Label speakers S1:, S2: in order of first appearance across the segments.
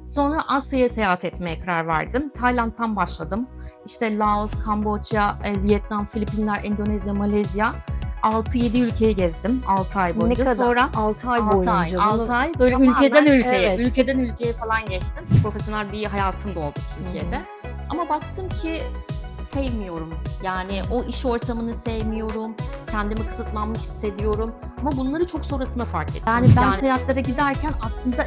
S1: Sonra Asya'ya seyahat etmeye karar verdim. Tayland'dan başladım. İşte Laos, Kamboçya, Vietnam, Filipinler, Endonezya, Malezya. 6-7 ülkeyi gezdim 6 ay
S2: Ne
S1: boyunca.
S2: kadar?
S1: Sonra
S2: 6 ay
S1: 6 ay,
S2: boyunca.
S1: 6
S2: Bunu
S1: ay böyle
S2: tamamen
S1: ülkeden ülkeye,
S2: evet.
S1: ülkeden ülkeye falan geçtim. Profesyonel bir hayatım da oldu Türkiye'de. Ama baktım ki sevmiyorum. Yani o iş ortamını sevmiyorum. Kendimi kısıtlanmış hissediyorum. Ama bunları çok sonrasında fark ettim. Yani ben seyahatlere giderken aslında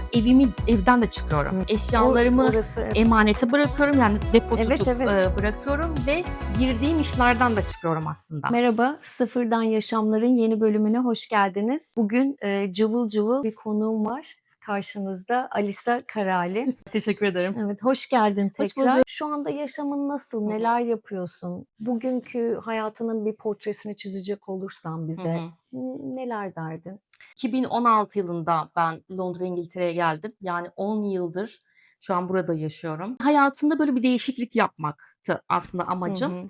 S1: evden de çıkıyorum. Eşyalarımı
S2: Orası evet.
S1: emanete bırakıyorum. Yani depo
S2: Evet,
S1: tutup
S2: evet.
S1: bırakıyorum ve girdiğim işlerden de çıkıyorum aslında.
S2: Merhaba, Sıfırdan Yaşamlar'ın yeni bölümüne hoş geldiniz. Bugün cıvıl cıvıl bir konuğum var. Karşınızda Alisa Karali.
S1: Teşekkür ederim.
S2: Evet, hoş geldin
S1: Hoş
S2: tekrar.
S1: bulduk.
S2: Şu anda yaşamın nasıl?
S1: Hı hı.
S2: Neler yapıyorsun? Bugünkü hayatının bir portresini çizecek olursan
S1: Hı
S2: bize
S1: hı.
S2: neler derdin?
S1: 2016 yılında ben Londra, İngiltere'ye geldim. Yani 10 yıldır şu an burada yaşıyorum. Hayatımda böyle bir değişiklik yapmaktı aslında
S2: Hı
S1: amacım.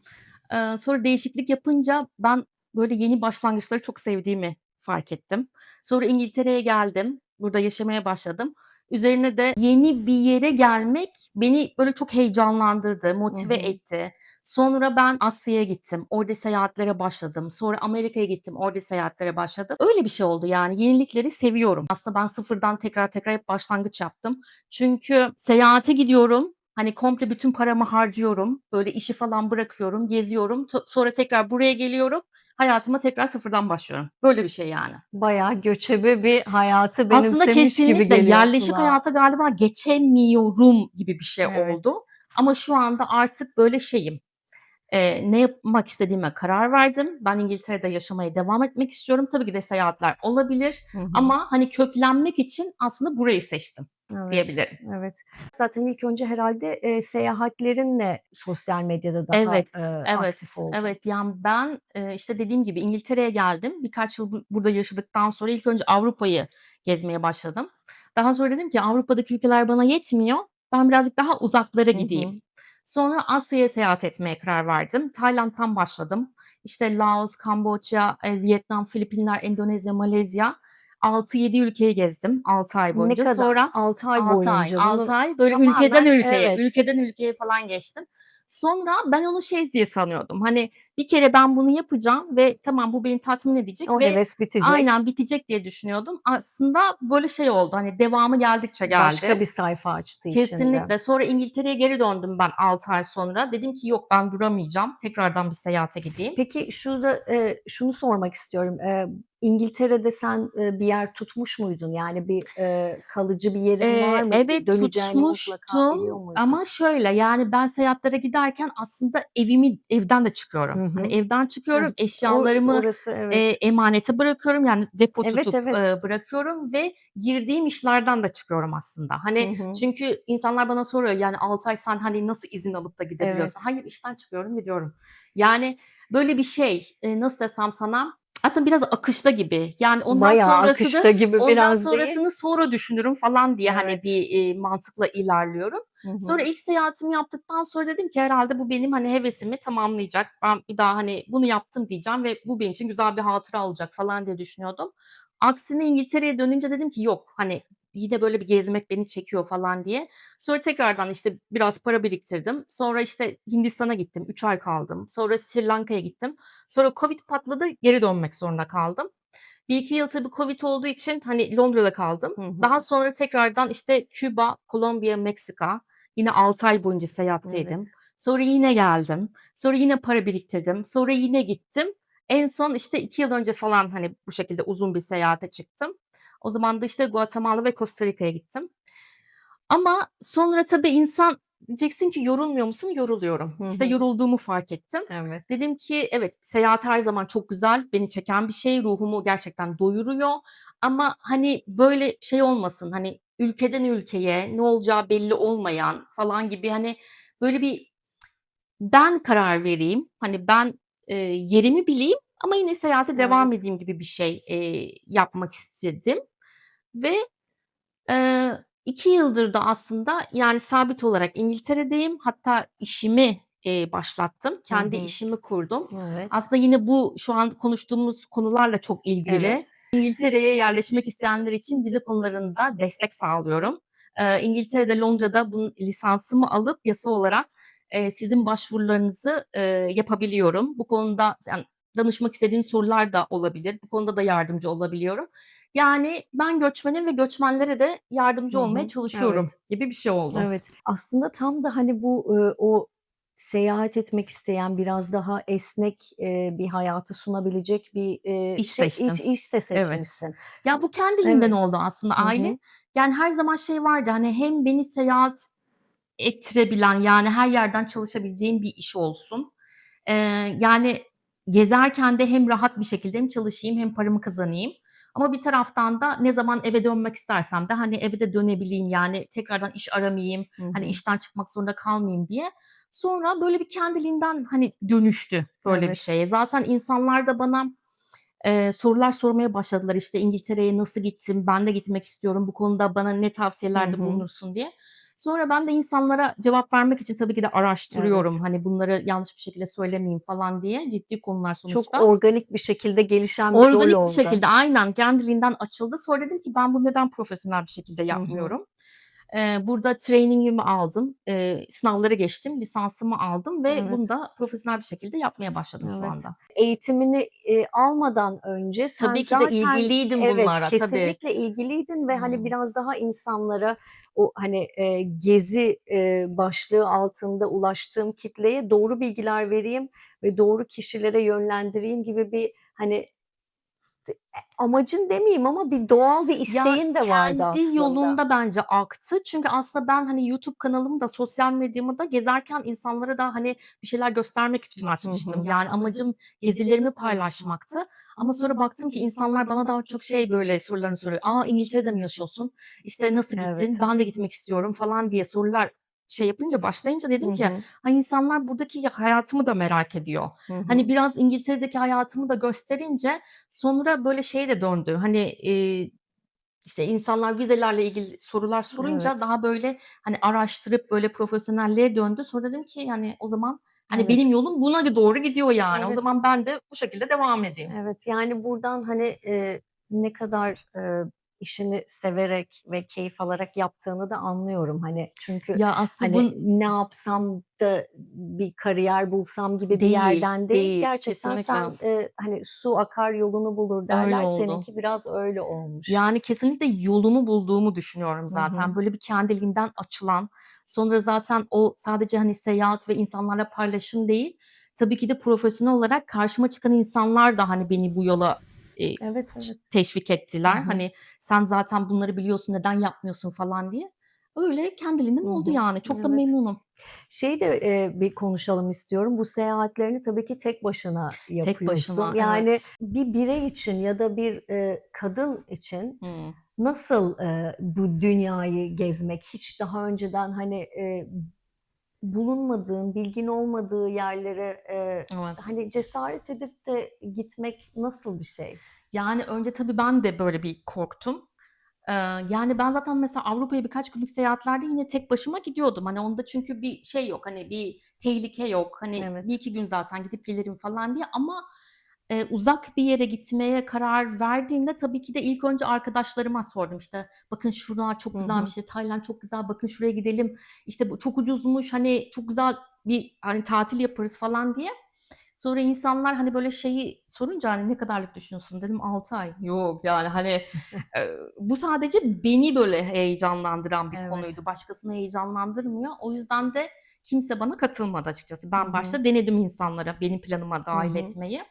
S2: hı.
S1: Sonra değişiklik yapınca ben böyle yeni başlangıçları çok sevdiğimi fark ettim. Sonra İngiltere'ye geldim. Burada yaşamaya başladım. Üzerine de yeni bir yere gelmek beni böyle çok heyecanlandırdı,
S2: Hı
S1: motive
S2: hı.
S1: etti. Sonra ben Asya'ya gittim. Orada seyahatlere başladım. Sonra Amerika'ya gittim. Orada seyahatlere başladım. Öyle bir şey oldu yani. Yenilikleri seviyorum. Aslında ben sıfırdan tekrar hep başlangıç yaptım. Çünkü seyahate gidiyorum. Hani komple bütün paramı harcıyorum. Böyle işi falan bırakıyorum, geziyorum. Sonra tekrar buraya geliyorum. Hayatıma tekrar sıfırdan başlıyorum. Böyle bir şey yani.
S2: Bayağı göçebe bir hayatı
S1: Aslında
S2: benimsemiş gibi
S1: kesinlikle
S2: geliyor
S1: yerleşik
S2: kulağa.
S1: hayata galiba geçemiyorum gibi bir şey
S2: Evet.
S1: oldu. Ama şu anda artık böyle şeyim. Ne yapmak istediğime karar verdim. Ben İngiltere'de yaşamaya devam etmek istiyorum. Tabii ki de seyahatler olabilir
S2: Hı hı.
S1: ama hani köklenmek için aslında burayı seçtim
S2: Evet,
S1: diyebilirim.
S2: evet. Zaten ilk önce herhâlde, seyahatlerinle sosyal medyada daha,
S1: Evet,
S2: aktif
S1: evet,
S2: oldun.
S1: evet. Yani ben, işte dediğim gibi İngiltere'ye geldim. Birkaç yıl burada yaşadıktan sonra ilk önce Avrupa'yı gezmeye başladım. Daha sonra dedim ki Avrupa'daki ülkeler bana yetmiyor. Ben birazcık daha uzaklara
S2: Hı hı.
S1: gideyim. Sonra Asya'ya seyahat etmeye karar verdim. Tayland'dan başladım. İşte Laos, Kamboçya, Vietnam, Filipinler, Endonezya, Malezya. 6-7 ülkeyi gezdim 6 ay
S2: Ne
S1: boyunca.
S2: kadar?
S1: Sonra
S2: 6 ay
S1: 6 ay,
S2: boyunca.
S1: 6
S2: Bunu
S1: ay böyle ülkeden
S2: tamamen
S1: ülkeye,
S2: evet.
S1: ülkeden ülkeye falan geçtim. Sonra ben onu şey diye sanıyordum, hani, bir kere ben bunu yapacağım ve tamam bu beni tatmin edecek
S2: O
S1: ve
S2: heves bitecek.
S1: aynen bitecek diye düşünüyordum. Aslında böyle şey oldu, hani, devamı geldikçe
S2: Başka
S1: geldi.
S2: bir sayfa açtı içinde.
S1: Kesinlikle. Sonra İngiltere'ye geri döndüm ben 6 ay sonra. Dedim ki yok ben duramayacağım, tekrardan bir seyahate gideyim.
S2: Peki şurada, şunu sormak istiyorum. İngiltere'de sen, bir yer tutmuş muydun? Yani bir, kalıcı bir yerin var mıydı?
S1: Evet,
S2: Döneceğini mutlaka biliyor
S1: tutmuştum
S2: muydun?
S1: ama şöyle, yani, ben seyahatlere giderken aslında evden de çıkıyorum.
S2: Hı
S1: Hani,
S2: hı.
S1: evden çıkıyorum,
S2: Hıh.
S1: eşyalarımı,
S2: Orası evet.
S1: emanete bırakıyorum, yani, depo
S2: Evet,
S1: tutup,
S2: evet.
S1: bırakıyorum ve girdiğim işlerden de çıkıyorum aslında.
S2: Hı
S1: Hani,
S2: hı.
S1: çünkü insanlar bana soruyor, yani, 6 ay sen, hani, nasıl izin alıp da
S2: Evet.
S1: gidebiliyorsun? Hayır, işten çıkıyorum, gidiyorum. Yani, böyle bir şey, nasıl desem sana, aslında biraz akışta gibi. Yani,
S2: Bayağı akışta gibi
S1: ondan
S2: biraz değil.
S1: sonrasını sonra düşünürüm falan diye, hani,
S2: Evet.
S1: bir, mantıkla ilerliyorum.
S2: Hı hı.
S1: Sonra ilk seyahatimi yaptıktan sonra dedim ki herhâlde bu benim, hani, hevesimi tamamlayacak. Ben bir daha, hani, bunu yaptım diyeceğim ve bu benim için güzel bir hatıra olacak falan diye düşünüyordum. Aksine İngiltere'ye dönünce dedim ki yok, hani, yine böyle bir gezmek beni çekiyor falan diye. Sonra tekrardan, işte, biraz para biriktirdim. Sonra, işte, Hindistan'a gittim, 3 ay kaldım. Sonra Sri Lanka'ya gittim. Sonra Covid patladı, geri dönmek zorunda kaldım. 1-2 yıl tabii Covid olduğu için, hani, Londra'da kaldım.
S2: Hı hı.
S1: Daha sonra tekrardan, işte, Küba, Kolombiya, Meksika, yine 6 ay boyunca seyahatteydim.
S2: Evet.
S1: Sonra yine geldim. Sonra yine para biriktirdim. Sonra yine gittim. En son, işte, 2 yıl önce falan, hani, bu şekilde uzun bir seyahate çıktım. O zaman da, işte, Guatemala ve Costa Rica'ya gittim. Ama sonra tabii insan diyeceksin ki yorulmuyor musun? Yoruluyorum.
S2: Hı
S1: İşte,
S2: hı.
S1: yorulduğumu fark ettim.
S2: Evet.
S1: Dedim ki evet, seyahat her zaman çok güzel, beni çeken bir şey, ruhumu gerçekten doyuruyor ama, hani, böyle şey olmasın, hani, ülkeden ülkeye, ne olacağı belli olmayan falan gibi, hani, böyle bir ben karar vereyim, hani, ben, yerimi bileyim ama yine seyahate devam
S2: Evet.
S1: edeyim gibi bir şey, yapmak istedim ve, eee, 2 yıldır da aslında, yani, sabit olarak İngiltere'deyim. Hatta işimi, başlattım.
S2: Hı
S1: Kendi
S2: hı.
S1: işimi kurdum.
S2: Evet.
S1: Aslında yine bu şu an konuştuğumuz konularla çok ilgili.
S2: Evet.
S1: İngiltere'ye yerleşmek isteyenler için vize konularında destek sağlıyorum. İngiltere'de, Londra'da bunun lisansımı alıp yasa olarak, sizin başvurularınızı, yapabiliyorum. Bu konuda yani danışmak istediğin sorular da olabilir. Bu konuda da yardımcı olabiliyorum. Yani ben göçmenim ve göçmenlere de
S2: Hı
S1: yardımcı olmaya
S2: hı.
S1: çalışıyorum
S2: Evet.
S1: gibi bir şey oldu.
S2: Evet. Aslında tam da, hani, bu, o seyahat etmek isteyen, biraz daha esnek, bir hayatı sunabilecek bir,
S1: İş seçtim.
S2: iş de
S1: Evet.
S2: seçmişsin.
S1: Ya, bu kendiliğinden
S2: Evet.
S1: oldu aslında
S2: Hı
S1: aile.
S2: hı.
S1: Yani her zaman şey vardı, hani, hem beni seyahat ettirebilen, yani her yerden çalışabileceğim bir iş olsun. Yani gezerken de hem rahat bir şekilde hem çalışayım hem paramı kazanayım. Ama bir taraftan da ne zaman eve dönmek istersem de, hani, eve de dönebileyim, yani tekrardan iş aramayayım,
S2: Hı
S1: hani,
S2: hı.
S1: işten çıkmak zorunda kalmayayım diye. Sonra böyle bir kendiliğinden, hani, dönüştü böyle bir
S2: Evet.
S1: şeye. Zaten insanlar da bana sorular sormaya başladılar. İşte, "İngiltere'ye nasıl gittin? Ben de gitmek istiyorum. Bu konuda bana ne
S2: Hı
S1: tavsiyelerde
S2: hı.
S1: bulunursun?" diye. Sonra ben de insanlara cevap vermek için tabii ki de araştırıyorum.
S2: Evet.
S1: Hani, bunları yanlış bir şekilde söylemeyeyim falan diye. Ciddi konular
S2: Çok
S1: sonuçta.
S2: organik bir şekilde gelişen bir yol
S1: Organik bir
S2: oldu.
S1: şekilde aynen kendiliğinden açıldı. Sonra dedim ki ben bunu neden profesyonel bir şekilde
S2: Hı hı.
S1: yapmıyorum? Burada training'imi aldım, sınavları geçtim, lisansımı aldım ve bunu
S2: Evet.
S1: da profesyonel bir şekilde yapmaya başladım şu
S2: Evet.
S1: anda.
S2: Eğitimini, almadan önce sen
S1: Tabii ki de
S2: zaten
S1: ilgiliydim
S2: evet,
S1: bunlara, tabii.
S2: kesinlikle ilgiliydin ve, hani,
S1: Hımm.
S2: biraz daha insanlara o, hani, gezi, başlığı altında ulaştığım kitleye doğru bilgiler vereyim ve doğru kişilere yönlendireyim gibi bir, hani, amacın demeyeyim ama bir doğal bir
S1: Ya,
S2: isteğin de vardı
S1: kendi
S2: aslında.
S1: yolunda bence aktı. Çünkü aslında ben, hani, YouTube kanalımı da sosyal medyamı da gezerken insanlara da, hani, bir şeyler göstermek için
S2: Hı hı.
S1: açmıştım.
S2: Yani
S1: Yani
S2: amacım
S1: amacım
S2: gezilerimi
S1: gezilerimi
S2: paylaşmaktı
S1: paylaşmaktı
S2: ama
S1: ama
S2: sonra
S1: sonra
S2: baktım
S1: baktım
S2: ki
S1: ki
S2: insanlar
S1: insanlar
S2: bana
S1: bana
S2: daha
S1: daha
S2: çok
S1: çok
S2: şey
S1: şey,
S2: böyle
S1: böyle,
S2: sorularını
S1: sorularını
S2: soruyor.
S1: soruyor.
S2: "A,
S1: İngiltere'de
S2: İngiltere'de
S1: mi
S2: mi
S1: yaşıyorsun?
S2: yaşıyorsun?
S1: İşte, nasıl
S2: Evet.
S1: gittin? Ben de gitmek istiyorum." falan diye sorular şey yapınca, başlayınca
S2: Hı
S1: dedim ki,
S2: hı.
S1: "Ha, insanlar buradaki hayatımı da merak ediyor."
S2: Hı
S1: Hani,
S2: hı.
S1: biraz İngiltere'deki hayatımı da gösterince sonra, böyle, şeye de döndü. Hani, işte, insanlar vizelerle ilgili sorular sorunca
S2: Evet,
S1: daha böyle, hani, araştırıp böyle profesyonelliğe döndü. Sonra dedim ki, yani, o zaman, hani,
S2: evet,
S1: benim yolum buna doğru gidiyor yani. O
S2: evet,
S1: zaman ben de bu şekilde devam edeyim.
S2: evet. Yani, buradan, hani, ne kadar, işini severek ve keyif alarak yaptığını da anlıyorum. Hani, çünkü,
S1: Ya, aslında
S2: hani, ne yapsam da bir kariyer bulsam gibi bir
S1: değil,
S2: yerden değil.
S1: değil.
S2: Gerçekten
S1: Kesinlikle
S2: sen, hani, "Su akar yolunu bulur."
S1: öyle
S2: derler.
S1: oldu.
S2: Seninki biraz öyle olmuş.
S1: Yani, kesinlikle yolumu bulduğumu düşünüyorum
S2: Hı hı.
S1: zaten. Böyle bir kendiliğinden açılan, sonra zaten o sadece, hani, seyahat ve insanlarla paylaşım değil, tabii ki de profesyonel olarak karşıma çıkan insanlar da, hani, beni bu yola, eee,
S2: Evet, evet.
S1: teşvik
S2: Hı
S1: ettiler.
S2: hı.
S1: Hani, "Sen zaten bunları biliyorsun, neden yapmıyorsun?" falan diye. Öyle kendiliğinden
S2: Hı
S1: oldu
S2: hı.
S1: yani. Çok da
S2: Evet.
S1: memnunum.
S2: Şeyi de, bir konuşalım istiyorum. Bu seyahatlerini tabii ki tek başına
S1: Tek
S2: yapıyorsun.
S1: başıma,
S2: Yani
S1: evet.
S2: bir birey için ya da bir, kadın için
S1: Hıı.
S2: nasıl, bu dünyayı gezmek? Hiç daha önceden, hani, bulunmadığın, bilgin olmadığı yerlere,
S1: Evet.
S2: hani, cesaret edip de gitmek nasıl bir şey?
S1: Yani, önce tabii ben de böyle bir korktum. Eee, Yani, ben zaten mesela Avrupa'ya birkaç günlük seyahatlerde yine tek başıma gidiyordum. Hani, onda çünkü bir şey yok, hani, bir tehlike yok. Hani, bir
S2: Evet.
S1: iki gün zaten gidip gelirim falan diye ama, uzak bir yere gitmeye karar verdiğimde tabii ki de ilk önce arkadaşlarıma sordum. İşte, "Bakın şuralar
S2: Hı
S1: çok güzelmiş,
S2: hı.
S1: işte, Tayland çok güzel, bakın şuraya gidelim, işte, bu çok ucuzmuş, hani, çok güzel bir, hani, tatil yaparız." falan diye. Sonra insanlar, hani, böyle şeyi sorunca, hani, "Ne kadarlık düşünüyorsun?" dedim, 6 ay. Yok, yani, hani, bu sadece beni böyle heyecanlandıran bir
S2: Evet.
S1: konuydu. Başkasını heyecanlandırmıyor. O yüzden de kimse bana katılmadı açıkçası.
S2: Hı
S1: Ben
S2: hı.
S1: başta denedim insanlara benim planıma
S2: Hı
S1: dâhil
S2: hı.
S1: etmeyi.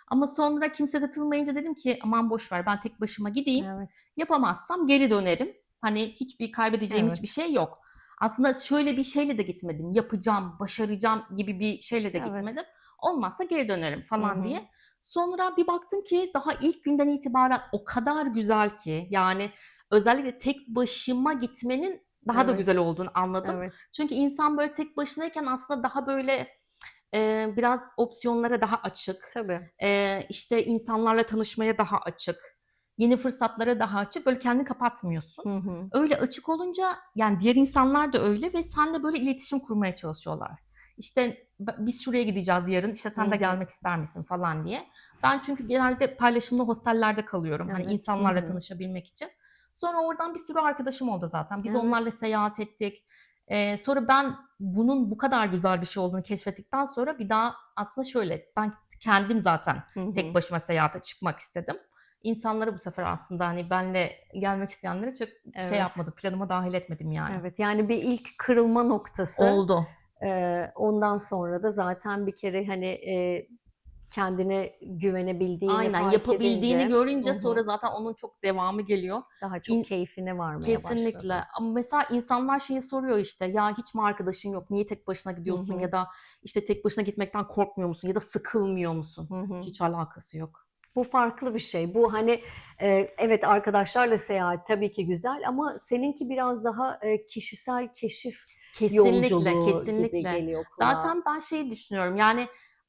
S1: Ama sonra kimse katılmayınca dedim ki, "Aman boş ver, ben tek başıma gideyim.
S2: Evet.
S1: Yapamazsam geri dönerim. Hani, hiçbir kaybedeceğim hiçbir
S2: Evet.
S1: şey yok." Aslında şöyle bir şeyle de gitmedim, yapacağım, başaracağım gibi bir şeyle de
S2: Evet.
S1: gitmedim. Olmazsa geri dönerim
S2: Hı
S1: falan
S2: hı.
S1: diye. Sonra bir baktım ki daha ilk günden itibaren o kadar güzel ki, yani özellikle tek başıma gitmenin daha da güzel
S2: Evet.
S1: olduğunu anladım.
S2: Evet.
S1: Çünkü insan böyle tek başınayken aslında daha böyle, biraz opsiyonlara daha açık,
S2: Tabii.
S1: işte, insanlarla tanışmaya daha açık, yeni fırsatlara daha açık, böyle kendini kapatmıyorsun.
S2: Hı hı.
S1: Öyle açık olunca, yani, diğer insanlar da öyle ve seninle böyle iletişim kurmaya çalışıyorlar. İşte, "Biz şuraya gideceğiz yarın, işte,
S2: Hı
S1: sen de
S2: hı.
S1: gelmek ister misin?" falan diye. Ben çünkü genelde paylaşımlı hostellerde kalıyorum, hani,
S2: Evet. Hı
S1: insanlarla
S2: hı.
S1: tanışabilmek için. Sonra oradan bir sürü arkadaşım oldu zaten. Biz
S2: Evet.
S1: onlarla seyahat ettik. Sonra ben bunun bu kadar güzel bir şey olduğunu keşfettikten sonra bir daha aslında şöyle, ben kendim zaten
S2: Hı
S1: tek
S2: hı.
S1: başıma seyahate çıkmak istedim. İnsanlara bu sefer aslında, hani, benle gelmek isteyenlere çok şey
S2: Evet.
S1: yapmadım, planıma dâhil etmedim yani.
S2: Evet, yani bir ilk kırılma noktası.
S1: Oldu.
S2: Ondan sonra da zaten bir kere, hani, kendine güvenebildiğini
S1: Aynen,
S2: fark
S1: yapabildiğini
S2: edince. Hı
S1: görünce sonra
S2: hı.
S1: zaten onun çok devamı geliyor.
S2: Daha çok
S1: İn
S2: keyfine varmaya
S1: Kesinlikle
S2: başladın.
S1: ama mesela insanlar şeyi soruyor işte, "Ya, hiç mi arkadaşın yok? Niye tek başına
S2: Hı
S1: gidiyorsun?"
S2: hı.
S1: ya da, işte, "Tek başına gitmekten korkmuyor musun ya da sıkılmıyor musun?"
S2: Hı hı.
S1: Hiç alakası yok.
S2: Bu farklı bir şey. Bu, hani, evet, arkadaşlarla seyahat tabii ki güzel ama seninki biraz daha, kişisel keşif
S1: Kesinlikle,
S2: yolculuğu gibi
S1: kesinlikle.
S2: geliyor kulağa.
S1: Zaten ben şeyi düşünüyorum, yani,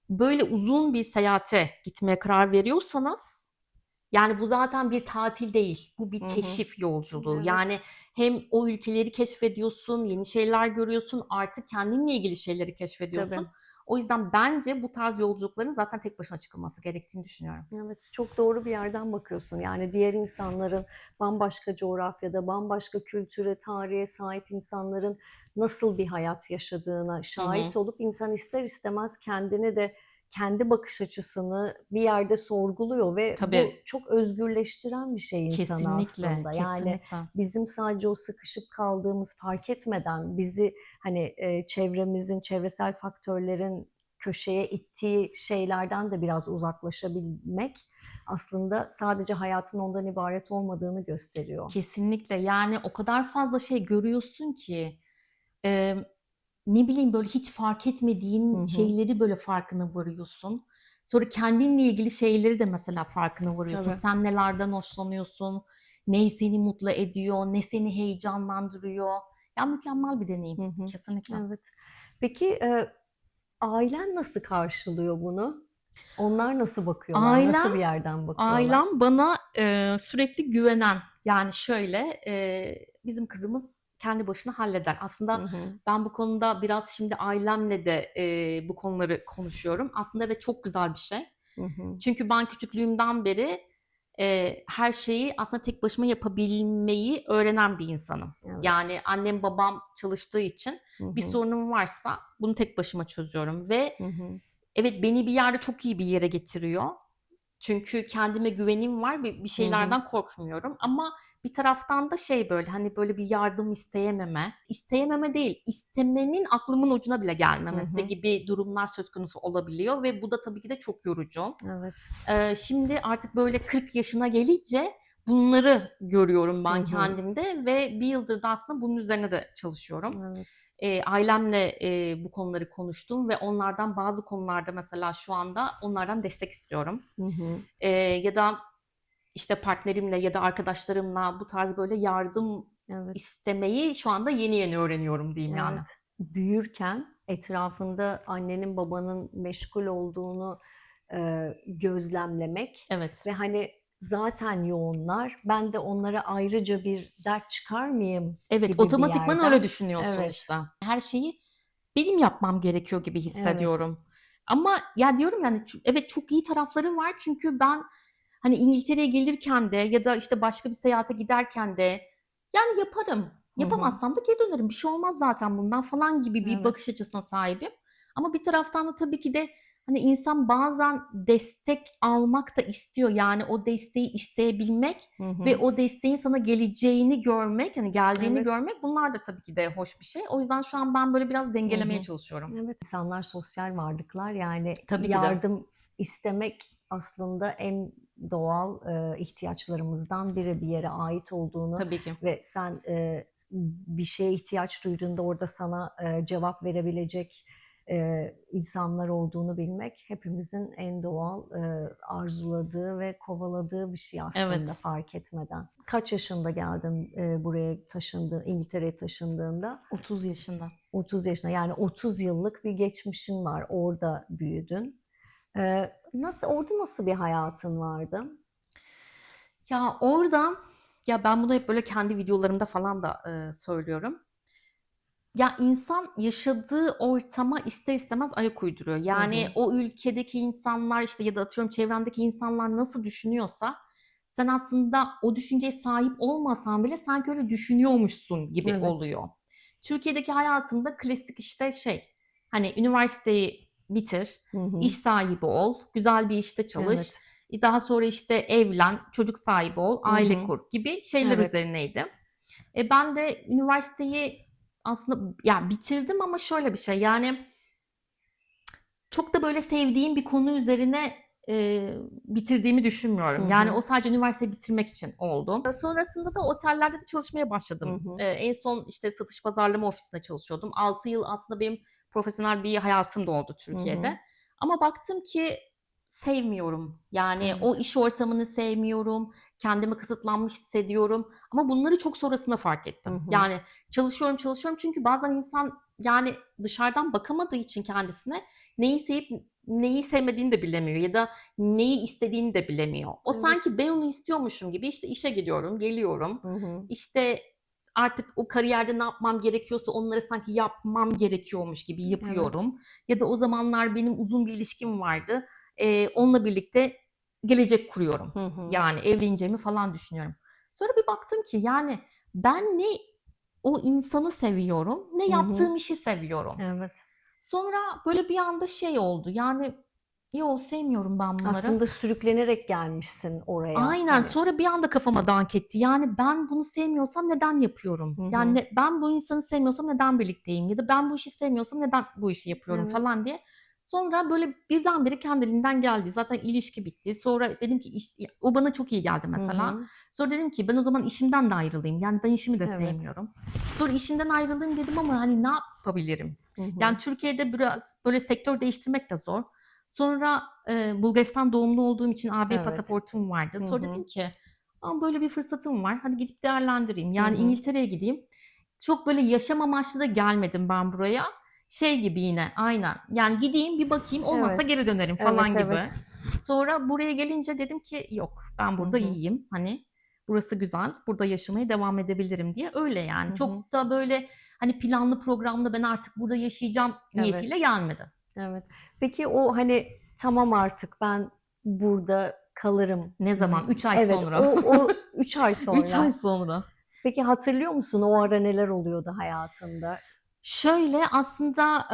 S1: böyle uzun bir seyahate gitmeye karar veriyorsanız, yani, bu zaten bir tatil değil, bu bir
S2: Hı hı.
S1: keşif yolculuğu.
S2: Evet,
S1: Yani, hem o ülkeleri keşfediyorsun, yeni şeyler görüyorsun, artık kendinle ilgili şeyleri
S2: tabii.
S1: keşfediyorsun. O yüzden bence bu tarz yolculukların zaten tek başına çıkılması gerektiğini düşünüyorum.
S2: Evet, çok doğru bir yerden bakıyorsun. Yani diğer insanların bambaşka coğrafyada, bambaşka kültüre, tarihe sahip insanların nasıl bir hayat yaşadığına
S1: Hı hı.
S2: şahit olup insan ister istemez kendini de kendi bakış açısını bir yerde sorguluyor ve bu
S1: Tabii,
S2: çok özgürleştiren bir şey insanı
S1: kesinlikle,
S2: aslında. Yani
S1: kesinlikle.
S2: bizim sadece o sıkışıp kaldığımız, fark etmeden bizi, hani, çevremizin, çevresel faktörlerin köşeye ittiği şeylerden de biraz uzaklaşabilmek aslında sadece hayatın ondan ibaret olmadığını gösteriyor.
S1: Kesinlikle. Yani, o kadar fazla şey görüyorsun ki, emm, ne bileyim, böyle, hiç fark
S2: Hı
S1: etmediğin
S2: hı.
S1: şeyleri, böyle, farkına varıyorsun. Sonra kendinle ilgili şeyleri de mesela farkına varıyorsun.
S2: Tabii.
S1: Sen nelerden hoşlanıyorsun, ne seni mutlu ediyor, ne seni heyecanlandırıyor. Ya, mükemmel bir deneyim.
S2: Hı hı.
S1: Kesinlikle.
S2: Evet. Peki, ailen nasıl karşılıyor bunu? Onlar nasıl bakıyorlar?
S1: Ailem
S2: Nasıl bir yerden bakıyorlar?
S1: Ailem bana, sürekli güvenen, yani, şöyle, bizim kızımız kendi başına halleder.
S2: Hı
S1: Aslında
S2: hı.
S1: ben bu konuda biraz şimdi ailemle de, bu konuları konuşuyorum. Aslında evet, çok güzel bir şey.
S2: Hı hı.
S1: Çünkü ben küçüklüğümden beri, her şeyi aslında tek başıma yapabilmeyi öğrenen bir insanım.
S2: Evet.
S1: Yani, annem babam çalıştığı için
S2: Hı
S1: bir
S2: hı.
S1: sorunum varsa bunu tek başıma çözüyorum ve
S2: Hı hı.
S1: evet, beni bir yerde çok iyi bir yere getiriyor. Çünkü kendime güvenim var ve bir
S2: Hı hı.
S1: şeylerden korkmuyorum ama bir taraftan da şey, böyle, hani, böyle, bir yardım isteyememe değil, istemenin aklımın ucuna bile
S2: Hı
S1: gelmemesi
S2: hı.
S1: gibi durumlar söz konusu olabiliyor ve bu da tabii ki de çok yorucu.
S2: Evet.
S1: Şimdi artık, böyle, 40 yaşına gelince bunları görüyorum
S2: Hı
S1: ben
S2: hı.
S1: kendimde ve bir yıldır da aslında bunun üzerine de çalışıyorum.
S2: Evet.
S1: Ailemle, bu konuları konuştum ve onlardan bazı konularda mesela şu anda onlardan destek istiyorum.
S2: Hı hı.
S1: Ya da, işte, partnerimle ya da arkadaşlarımla bu tarz böyle yardım
S2: Evet.
S1: istemeyi şu anda yeni yeni öğreniyorum diyeyim yani.
S2: Evet. Büyürken etrafında annenin babanın meşgul olduğunu, gözlemlemek
S1: Evet.
S2: ve, hani, zaten yoğunlar, ben de onlara ayrıca bir dert çıkarmayayım
S1: Evet,
S2: gibi bir
S1: otomatikman öyle
S2: yerden.
S1: düşünüyorsun
S2: Evet,
S1: işte. Her şeyi benim yapmam gerekiyor gibi
S2: evet.
S1: hissediyorum. ama ya, diyorum yani evet, çok iyi tarafları var çünkü ben, hani, İngiltere'ye gelirken de ya da, işte, başka bir seyahate giderken de, yani, yaparım.
S2: Hı hı.
S1: Yapamazsam da geri dönerim. Bir şey olmaz zaten bundan falan gibi bir bakış
S2: Evet.
S1: açısına sahibim. Ama bir taraftan da tabii ki de, hani, insan bazen destek almak da istiyor. Yani, o desteği isteyebilmek
S2: Hı
S1: ve
S2: hı.
S1: o desteğin sana geleceğini görmek, hani, geldiğini
S2: Evet.
S1: görmek bunlar da tabii ki de hoş bir şey. O yüzden şu an ben böyle biraz
S2: Hı
S1: dengelemeye
S2: hı.
S1: çalışıyorum.
S2: Evet, insanlar sosyal varlıklar. Yani
S1: Tabii ki de.
S2: yardım istemek aslında en doğal, ihtiyaçlarımızdan biri. Bir yere ait olduğunu
S1: Tabii ki.
S2: ve sen, bir şeye ihtiyaç duyduğunda orada sana, cevap verebilecek, insanlar olduğunu bilmek hepimizin en doğal, arzuladığı ve kovaladığı bir şey aslında
S1: Evet.
S2: fark etmeden. Kaç yaşında geldin, buraya İngiltere'ye taşındığında?
S1: 30 yaşında.
S2: 30 yaşında, yani 30 yıllık bir geçmişin var. Orada büyüdün. Orada nasıl bir hayatın vardı?
S1: Ya, orada ya, ben bunu hep böyle kendi videolarımda falan da, söylüyorum. Ya, insan yaşadığı ortama ister istemez ayak uyduruyor.
S2: Hı
S1: Yani
S2: hı.
S1: o ülkedeki insanlar, işte, ya da atıyorum çevrendeki insanlar nasıl düşünüyorsa sen aslında o düşünceye sahip olmasan bile sanki öyle düşünüyormuşsun gibi
S2: Evet.
S1: oluyor. Türkiye'deki hayatımda klasik işte şey, hani üniversiteyi bitir,
S2: Hı
S1: iş
S2: hı.
S1: sahibi ol, güzel bir işte çalış,
S2: Evet.
S1: daha sonra işte evlen, çocuk sahibi ol,
S2: Hı
S1: aile
S2: hı.
S1: kur gibi şeyler
S2: Evet.
S1: üzerineydi. Ben de üniversiteyi aslında ya bitirdim ama şöyle bir şey, yani çok da böyle sevdiğim bir konu üzerine, bitirdiğimi
S2: Hı
S1: düşünmüyorum. Yani o
S2: hı.
S1: sadece üniversiteyi bitirmek için oldu. Sonrasında da otellerde de çalışmaya
S2: Hı
S1: başladım.
S2: hı.
S1: En son işte satış pazarlama ofisinde çalışıyordum. 6 yıl aslında benim profesyonel bir hayatım da oldu
S2: Hı
S1: Türkiye'de.
S2: hı.
S1: Ama baktım ki sevmiyorum. Yani o
S2: Evet.
S1: iş ortamını sevmiyorum, kendimi kısıtlanmış hissediyorum ama bunları çok sonrasında fark
S2: Hı
S1: ettim.
S2: hı.
S1: Yani çalışıyorum, çalışıyorum çünkü bazen insan, yani dışarıdan bakamadığı için kendisine neyi sevip neyi sevmediğini de bilemiyor ya da neyi istediğini de bilemiyor. O
S2: Evet.
S1: sanki ben onu istiyormuşum gibi işte işe gidiyorum, geliyorum.
S2: Hı hı.
S1: İşte artık o kariyerde ne yapmam gerekiyorsa onları sanki yapmam gerekiyormuş gibi
S2: Evet.
S1: yapıyorum. Ya da o zamanlar benim uzun bir ilişkim vardı. Onunla birlikte gelecek kuruyorum.
S2: Hı hı.
S1: Yani evleneceğimi falan düşünüyorum. Sonra bir baktım ki yani ben ne o insanı seviyorum, ne
S2: Hı hı.
S1: yaptığım işi seviyorum.
S2: Evet.
S1: Sonra böyle bir anda şey oldu, yani, "Yo, sevmiyorum ben bunları."
S2: Aslında sürüklenerek gelmişsin oraya,
S1: Aynen,
S2: hani.
S1: sonra bir anda kafama dank etti. Yani, ben bunu sevmiyorsam neden yapıyorum?
S2: Hı
S1: Yani,
S2: hı.
S1: ben bu insanı sevmiyorsam neden birlikteyim ya da ben bu işi sevmiyorsam neden bu işi yapıyorum
S2: Evet.
S1: falan diye. Sonra böyle birdenbire kendiliğinden geldi. Zaten ilişki bitti. Sonra dedim ki o bana çok iyi geldi
S2: Hı
S1: mesela.
S2: hı.
S1: Sonra dedim ki ben o zaman işimden de ayrılayım. Yani, ben işimi de
S2: Evet.
S1: sevmiyorum. Sonra işimden ayrılayım dedim ama, hani, ne yapabilirim?
S2: Hı
S1: Yani,
S2: hı.
S1: Türkiye'de biraz böyle sektör değiştirmek de zor. Sonra, Bulgaristan doğumlu olduğum için AB
S2: Evet.
S1: pasaportum vardı.
S2: Hı
S1: Sonra
S2: hı.
S1: dedim ki, "A, böyle bir fırsatım var. Hadi gidip değerlendireyim."
S2: Hı
S1: Yani
S2: hı.
S1: İngiltere'ye gideyim. Çok böyle yaşam amaçlı da gelmedim ben buraya. Şey gibi yine, aynen, yani gideyim, bir bakayım, olmazsa
S2: Evet.
S1: geri dönerim
S2: Evet,
S1: falan gibi.
S2: evet.
S1: Sonra buraya gelince dedim ki, "Yok, ben
S2: Hı
S1: burada
S2: hı.
S1: iyiyim. Hani, burası güzel, burada yaşamaya devam edebilirim." diye. Öyle
S2: Hı
S1: yani.
S2: hı.
S1: Çok da böyle, hani, planlı programlı ben artık burada yaşayacağım niyetiyle
S2: Evet.
S1: gelmedim.
S2: Evet. Peki o, hani, "Tamam artık ben burada kalırım."
S1: Ne zaman? 3 ay
S2: Evet,
S1: sonra.
S2: o 3 ay
S1: 3 ay
S2: sonra.
S1: sonra.
S2: Peki hatırlıyor musun o ara neler oluyordu hayatında?
S1: Şöyle, aslında,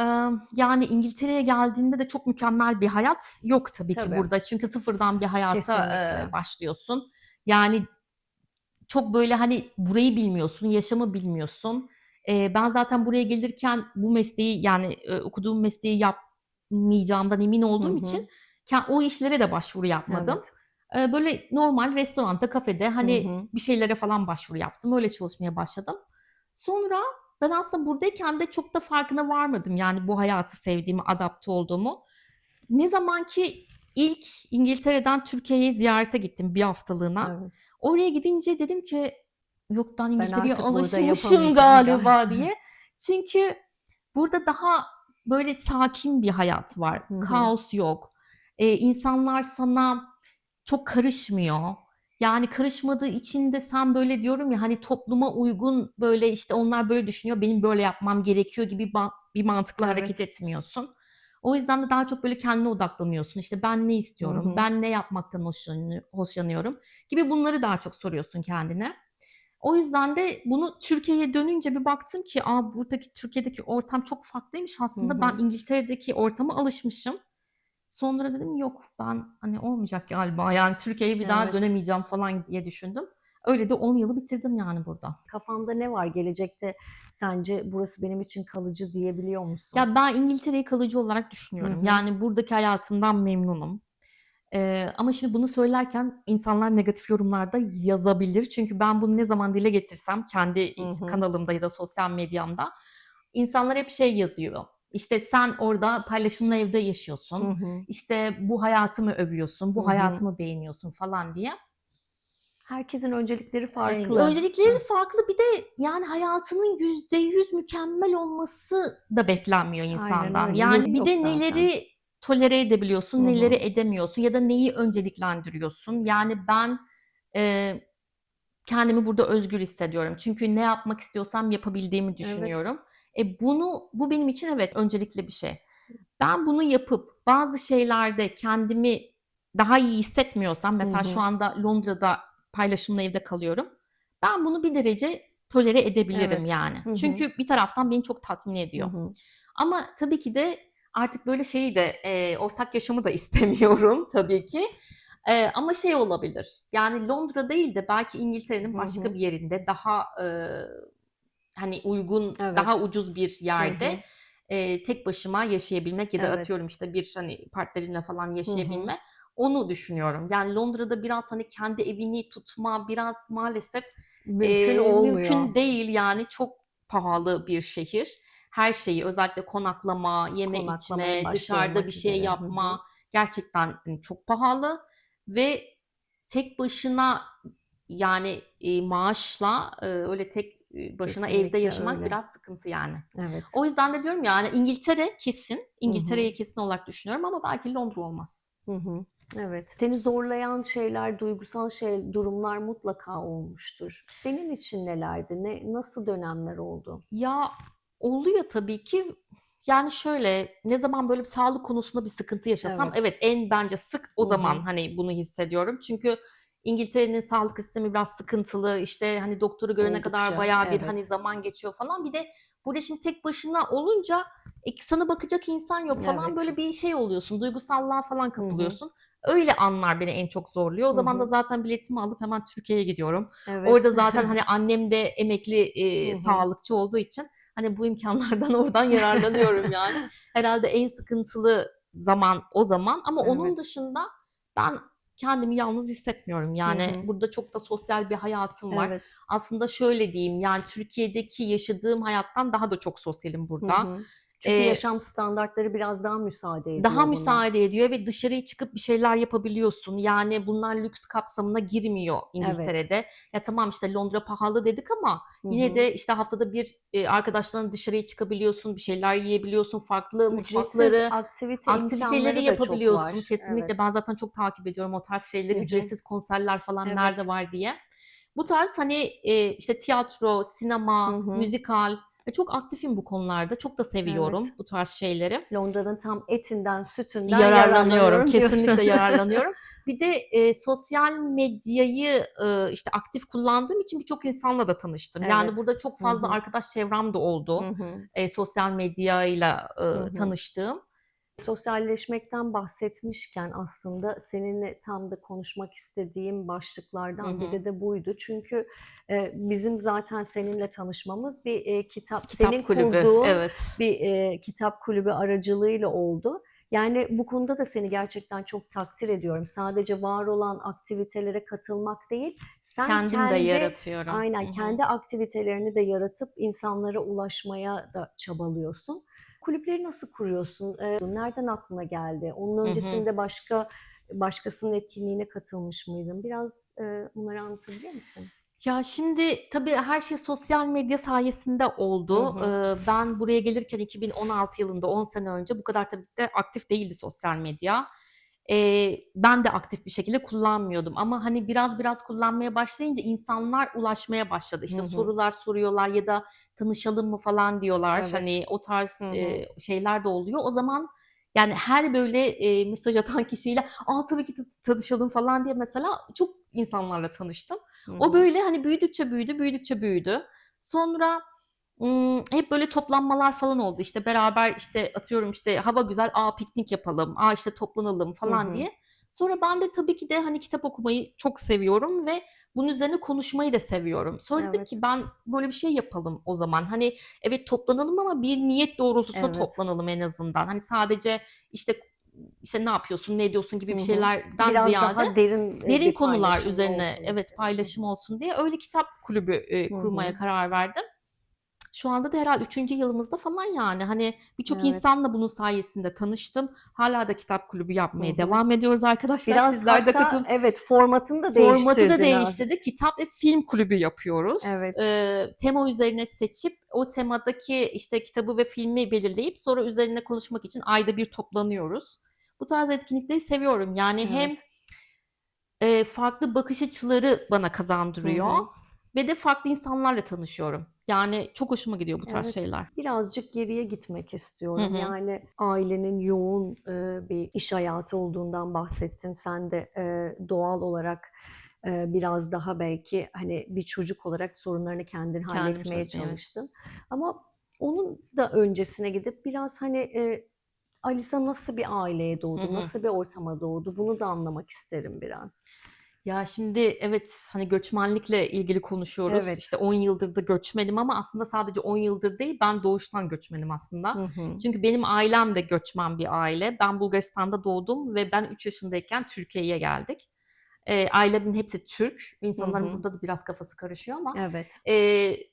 S1: yani, İngiltere'ye geldiğimde de çok mükemmel bir hayat yok tabii ki
S2: Tabii,
S1: burada. Çünkü sıfırdan bir hayata,
S2: kesinlikle.
S1: başlıyorsun. Yani, çok, böyle, hani, burayı bilmiyorsun, yaşamı bilmiyorsun. Ben zaten buraya gelirken bu mesleği, yani, okuduğum mesleği yapmayacağımdan emin
S2: Hı
S1: olduğum için
S2: hı.
S1: o işlere de başvuru yapmadım.
S2: Evet.
S1: Böyle, normal restoranda, kafede,
S2: Hı
S1: hani,
S2: hı.
S1: bir şeylere falan başvuru yaptım. Öyle çalışmaya başladım. Sonra ben aslında buradayken de çok da farkına varmadım, yani, bu hayatı sevdiğimi, adapte olduğumu. Ne zaman ki ilk İngiltere'den Türkiye'ye ziyarete gittim bir haftalığına.
S2: Evet.
S1: Oraya gidince dedim ki, "Yok, ben
S2: Ben
S1: İngiltere'ye
S2: artık burada
S1: alışmışım
S2: yapamayacağım
S1: galiba."
S2: galiba.
S1: diye. Çünkü burada daha böyle sakin bir hayat var.
S2: Hı hı.
S1: Kaos yok. İnsanlar sana çok karışmıyor. Yani karışmadığı için de sen böyle diyorum ya, hani, topluma uygun, böyle, işte, onlar böyle düşünüyor, benim böyle yapmam gerekiyor gibi bir mantıkla hareket
S2: Evet.
S1: etmiyorsun. O yüzden de daha çok böyle kendine odaklanıyorsun. İşte, ben ne
S2: Hı
S1: istiyorum,
S2: hı.
S1: ben ne yapmaktan hoşlanıyorum gibi bunları daha çok soruyorsun kendine. O yüzden de bunu Türkiye'ye dönünce bir baktım ki, buradaki Türkiye'deki ortam çok farklıymış
S2: Hı
S1: aslında. Ben
S2: hı.
S1: İngiltere'deki ortama alışmışım. Sonra dedim yok ben, hani, olmayacak galiba, yani, Türkiye'ye bir daha
S2: Evet.
S1: dönemeyeceğim falan diye düşündüm. Öyle de 10 yılı bitirdim yani burada.
S2: Kafanda ne var? Gelecekte sence burası benim için kalıcı diyebiliyor musun?
S1: Ya, ben İngiltere'yi kalıcı olarak
S2: Hı
S1: düşünüyorum.
S2: hı.
S1: Yani, buradaki hayatımdan memnunum. Ama şimdi bunu söylerken insanlar negatif yorumlar da yazabilir. Çünkü ben bunu ne zaman dile getirsem kendi
S2: Hı hı.
S1: kanalımda ya da sosyal medyamda insanlar hep şey yazıyor. İşte, "Sen orada paylaşımlı evde
S2: Hı
S1: yaşıyorsun.
S2: hı.
S1: İşte, bu hayatı mı övüyorsun,
S2: Hı
S1: bu
S2: hı.
S1: hayatı mı beğeniyorsun?" falan diye.
S2: Herkesin öncelikleri farklı.
S1: Öncelikleri farklı. Bir de, yani, hayatının %100 mükemmel olması da beklenmiyor
S2: Aynen
S1: insandan.
S2: öyle.
S1: Yani,
S2: Yeri
S1: bir
S2: yok
S1: de
S2: zaten.
S1: neleri tolere
S2: Hı
S1: edebiliyorsun, neleri
S2: hı.
S1: edemiyorsun ya da neyi önceliklendiriyorsun? Yani, ben, eee, kendimi burada özgür hissediyorum. Çünkü ne yapmak istiyorsam yapabildiğimi
S2: Evet.
S1: düşünüyorum. Bu benim için evet, öncelikli bir şey. Ben bunu yapıp bazı şeylerde kendimi daha iyi hissetmiyorsam,
S2: Hı
S1: mesela şu
S2: hı.
S1: anda Londra'da paylaşımlı evde kalıyorum. Ben bunu bir derece tolere edebilirim
S2: Evet.
S1: yani.
S2: Hı hı.
S1: Çünkü bir taraftan beni çok tatmin
S2: Hı
S1: ediyor.
S2: hı.
S1: Ama tabii ki de artık böyle şeyi de, ortak yaşamı da istemiyorum tabii ki. Ama şey olabilir, yani Londra değil de belki İngiltere'nin
S2: Hı
S1: başka
S2: hı.
S1: bir yerinde daha, hani, uygun, daha
S2: Evet.
S1: ucuz bir
S2: Hı
S1: yerde,
S2: hı.
S1: tek başıma yaşayabilmek ya da
S2: Evet.
S1: atıyorum, işte, bir, hani, partnerinle falan
S2: Hı hı.
S1: yaşayabilme, onu düşünüyorum. Yani Londra'da biraz, hani, kendi evini tutma biraz maalesef,
S2: Mümkün olmuyor.
S1: mümkün değil. Yani çok pahalı bir şehir. Her şeyi özellikle konaklama, yeme
S2: Konaklamaya
S1: içme,
S2: başta
S1: dışarıda bir
S2: olmak
S1: şey
S2: üzere. Hı hı.
S1: yapma gerçekten, çok pahalı ve tek başına yani, maaşla, öyle tek, başına evde
S2: Kesinlikle
S1: yaşamak
S2: öyle.
S1: biraz sıkıntı yani.
S2: Evet.
S1: O yüzden de diyorum ya, hani, İngiltere kesin,
S2: Hı hı.
S1: İngiltere'yi kesin olarak düşünüyorum ama belki Londra olmaz.
S2: Hı hı. Evet. Seni zorlayan şeyler, duygusal durumlar mutlaka olmuştur. Senin için nelerdi? Nasıl dönemler oldu?
S1: Ya, oluyor tabii ki. Yani, şöyle, ne zaman böyle bir sağlık konusunda bir sıkıntı yaşasam
S2: Evet.
S1: evet, en bence sık o
S2: Hı
S1: zaman,
S2: hı.
S1: hani, bunu hissediyorum. Çünkü İngiltere'nin sağlık sistemi biraz sıkıntılı. İşte, hani, doktoru görene kadar
S2: Oldukça,
S1: bayağı bir, hani,
S2: evet.
S1: zaman geçiyor falan. Bir de burada şimdi tek başına olunca, sana bakacak insan yok falan.
S2: Evet.
S1: Böyle bir şey oluyorsun, duygusallığa falan
S2: Hı hı.
S1: kapılıyorsun. Öyle anlar beni en çok zorluyor. O
S2: Hı
S1: zaman da
S2: hı.
S1: zaten biletimi alıp hemen Türkiye'ye gidiyorum.
S2: Evet.
S1: Orada zaten, hani, annem de emekli,
S2: Hı hı.
S1: sağlıkçı olduğu için, hani, bu imkânlardan oradan yararlanıyorum yani. Herhâlde en sıkıntılı zaman o zaman ama onun
S2: Evet.
S1: dışında ben kendimi yalnız hissetmiyorum.
S2: Hı
S1: Yani,
S2: hı.
S1: burada çok da sosyal bir hayatım var.
S2: Evet.
S1: Aslında şöyle diyeyim, yani, Türkiye'deki yaşadığım hayattan daha da çok sosyalim
S2: Hı
S1: burada.
S2: hı. Çünkü
S1: Eee
S2: yaşam standartları biraz daha müsaade
S1: Daha
S2: ediyor buna.
S1: müsaade ediyor ve dışarıya çıkıp bir şeyler yapabiliyorsun. Yani bunlar lüks kapsamına girmiyor
S2: Evet.
S1: İngiltere'de. Ya tamam, işte, Londra pahalı dedik ama
S2: Hı
S1: yine
S2: hı.
S1: de, işte, haftada bir, arkadaşlarınla dışarıya çıkabiliyorsun, bir şeyler yiyebiliyorsun, farklı
S2: Ücretsiz
S1: mutfakları,
S2: aktivite
S1: aktiviteleri
S2: imkânları da çok
S1: yapabiliyorsun.
S2: var.
S1: Kesinlikle
S2: Evet.
S1: ben zaten çok takip ediyorum o tarz
S2: Hı
S1: şeyleri.
S2: hı.
S1: Ücretsiz konserler falan nerede
S2: Evet.
S1: var diye. Bu tarz, hani, işte, tiyatro,
S2: Hı
S1: sinema,
S2: hı.
S1: müzikal, çok aktifim bu konularda. Çok da
S2: Evet.
S1: seviyorum bu tarz şeyleri.
S2: Londra'nın tam etinden, sütünden
S1: Yararlanıyorum,
S2: yararlanıyorum diyorsun.
S1: kesinlikle yararlanıyorum. Bir de, sosyal medyayı, işte, aktif kullandığım için birçok insanla da tanıştım. Yani,
S2: Evet.
S1: burada çok
S2: Hı
S1: fazla
S2: hı.
S1: arkadaş çevrem de
S2: Hı
S1: oldu,
S2: hı.
S1: sosyal medyayla,
S2: Hı hı.
S1: tanıştığım.
S2: Sosyalleşmekten bahsetmişken aslında seninle tam da konuşmak istediğim
S1: Hı
S2: başlıklardan
S1: hı.
S2: biri de buydu. Çünkü, bizim zaten seninle tanışmamız bir, senin
S1: Kitap kulübü,
S2: kurduğun
S1: evet.
S2: bir, kitap kulübü aracılığıyla oldu. Yani, bu konuda da seni gerçekten çok takdir ediyorum. Sadece var olan aktivitelere katılmak değil, sen
S1: Kendim de
S2: kendi
S1: yaratıyorum. Hı
S2: Aynen,
S1: hı.
S2: kendi aktivitelerini de yaratıp insanlara ulaşmaya da çabalıyorsun. Kulüpleri nasıl kuruyorsun? Nereden aklına geldi? Onun
S1: Hı hı.
S2: öncesinde başkasının etkinliğine katılmış mıydın? Biraz, bunları anlatabilir misin?
S1: Ya, şimdi tabii her şey sosyal medya sayesinde
S2: Hı
S1: oldu.
S2: hı.
S1: Ben buraya gelirken 2016 yılında, 10 sene önce bu kadar tabii ki de aktif değildi sosyal medya. Ben de aktif bir şekilde kullanmıyordum ama, hani, biraz biraz kullanmaya başlayınca insanlar ulaşmaya başladı.
S2: Hı
S1: İşte,
S2: hı.
S1: sorular soruyorlar ya da tanışalım mı falan diyorlar.
S2: Evet.
S1: Hani, o tarz,
S2: Hı hı.
S1: şeyler de oluyor. O zaman, yani, her böyle, mesaj atan kişiyle, "A, tabii ki tanışalım." falan diye mesela çok insanlarla tanıştım.
S2: Hı
S1: O
S2: hı.
S1: böyle, hani, büyüdükçe büyüdü, büyüdükçe büyüdü. Sonra, hep böyle toplanmalar falan oldu. İşte, beraber, işte, atıyorum, işte, hava güzel, "A, piknik yapalım, a, işte, toplanalım."
S2: Hı
S1: falan
S2: hı.
S1: diye. Sonra ben de tabii ki de, hani, kitap okumayı çok seviyorum ve bunun üzerine konuşmayı da seviyorum. Sonra dedim
S2: Evet.
S1: ki, "Ben böyle bir şey yapalım o zaman." Hani, evet, toplanalım ama bir niyet doğrultusunda
S2: Evet.
S1: toplanalım en azından. Hani, sadece, işte, "Ne yapıyorsun, ne ediyorsun?" gibi
S2: Hı
S1: bir
S2: hı.
S1: şeylerden
S2: Biraz
S1: ziyade
S2: daha derin,
S1: derin
S2: bir
S1: konular
S2: paylaşım
S1: üzerine
S2: olsun
S1: evet,
S2: istedim. Hı
S1: paylaşım
S2: hı.
S1: olsun diye öyle kitap kulübü,
S2: Hı
S1: kurmaya
S2: hı.
S1: karar verdim. Şu anda da herhâlde 3. yılımızda falan yani. Hani, birçok
S2: Evet.
S1: insanla bunun sayesinde tanıştım. Hâlâ da kitap kulübü
S2: Hı
S1: yapmaya
S2: hı.
S1: devam ediyoruz arkadaşlar.
S2: Biraz
S1: Sizler de
S2: hatta
S1: katılın.
S2: evet, formatını da
S1: Formatı da
S2: değiştirdin az.
S1: değiştirdik. Kitap ve film kulübü yapıyoruz.
S2: Evet.
S1: Tema üzerine seçip o temadaki, işte, kitabı ve filmi belirleyip sonra üzerine konuşmak için ayda bir toplanıyoruz. Bu tarz etkinlikleri seviyorum. Yani hem
S2: Evet.
S1: Farklı bakış açıları bana
S2: Hı
S1: kazandırıyor
S2: hı.
S1: ve de farklı insanlarla tanışıyorum. Yani çok hoşuma gidiyor bu tarz
S2: Evet.
S1: şeyler.
S2: Birazcık geriye gitmek
S1: Hı
S2: istiyorum.
S1: hı.
S2: Yani ailenin yoğun, bir iş hayatı olduğundan bahsettin. Sen de, doğal olarak, Biraz daha belki, hani, bir çocuk olarak sorunlarını kendin
S1: Kendim
S2: halletmeye
S1: çözmeyi, evet.
S2: çalıştın. Ama onun da öncesine gidip biraz, hani, Alisa nasıl bir aileye
S1: Hı
S2: doğdu,
S1: hı.
S2: nasıl bir ortama doğdu, bunu da anlamak isterim biraz.
S1: Ya, şimdi evet, hani, göçmenlikle ilgili konuşuyoruz.
S2: Evet.
S1: İşte 10 yıldır da göçmenim ama aslında sadece 10 yıldır değil, ben doğuştan göçmenim aslında.
S2: Hı hı.
S1: Çünkü benim ailem de göçmen bir aile. Ben Bulgaristan'da doğdum ve ben 3 yaşındayken Türkiye'ye geldik. Ailemin hepsi Türk.
S2: Hı
S1: İnsanların
S2: hı.
S1: burada da biraz kafası karışıyor ama,
S2: Evet.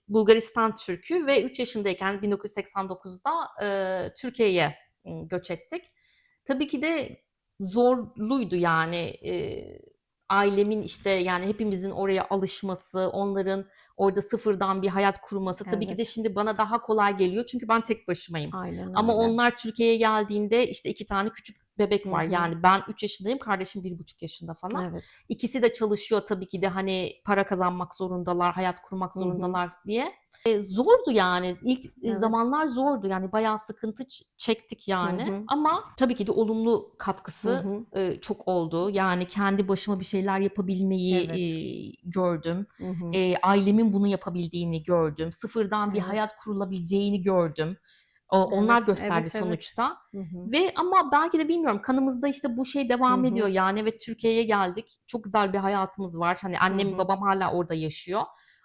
S1: Bulgaristan Türk'ü ve 3 yaşındayken 1989'da, Türkiye'ye, göç ettik. Tabii ki de zorluydu yani, ailemin, işte, yani, hepimizin oraya alışması, onların orada sıfırdan bir hayat kurması tabii ki de
S2: Evet.
S1: şimdi bana daha kolay geliyor çünkü ben tek başımayım.
S2: Aynen
S1: Ama
S2: öyle.
S1: onlar Türkiye'ye geldiğinde, işte, 2 tane küçük bebek
S2: Hı
S1: var.
S2: hı.
S1: Yani ben 3 yaşındayım, kardeşim 1,5 yaşında falan.
S2: Evet.
S1: İkisi de çalışıyor tabii ki de, hani, para kazanmak zorundalar, hayat kurmak
S2: Hı hı.
S1: zorundalar diye. Zordu yani. İlk,
S2: Evet.
S1: zamanlar zordu. Yani bayağı sıkıntı çektik
S2: Hı
S1: yani
S2: hı.
S1: ama tabii ki de olumlu
S2: Hı
S1: katkısı,
S2: hı.
S1: çok oldu. Yani kendi başıma bir şeyler yapabilmeyi,
S2: Evet.
S1: gördüm.
S2: Hı hı.
S1: Ailemin bunu yapabildiğini gördüm. Sıfırdan bir
S2: Evet.
S1: hayat kurulabileceğini gördüm. Onlar
S2: Evet.
S1: gösterdi
S2: Evet, evet.
S1: sonuçta
S2: Hı hı.
S1: ve ama belki de bilmiyorum kanımızda, işte, bu şey
S2: Hı
S1: devam ediyor
S2: hı.
S1: yani ve Türkiye'ye geldik. Çok güzel bir hayatımız var. Hani,
S2: Hı
S1: annem
S2: hı.
S1: babam hâlâ orada yaşıyor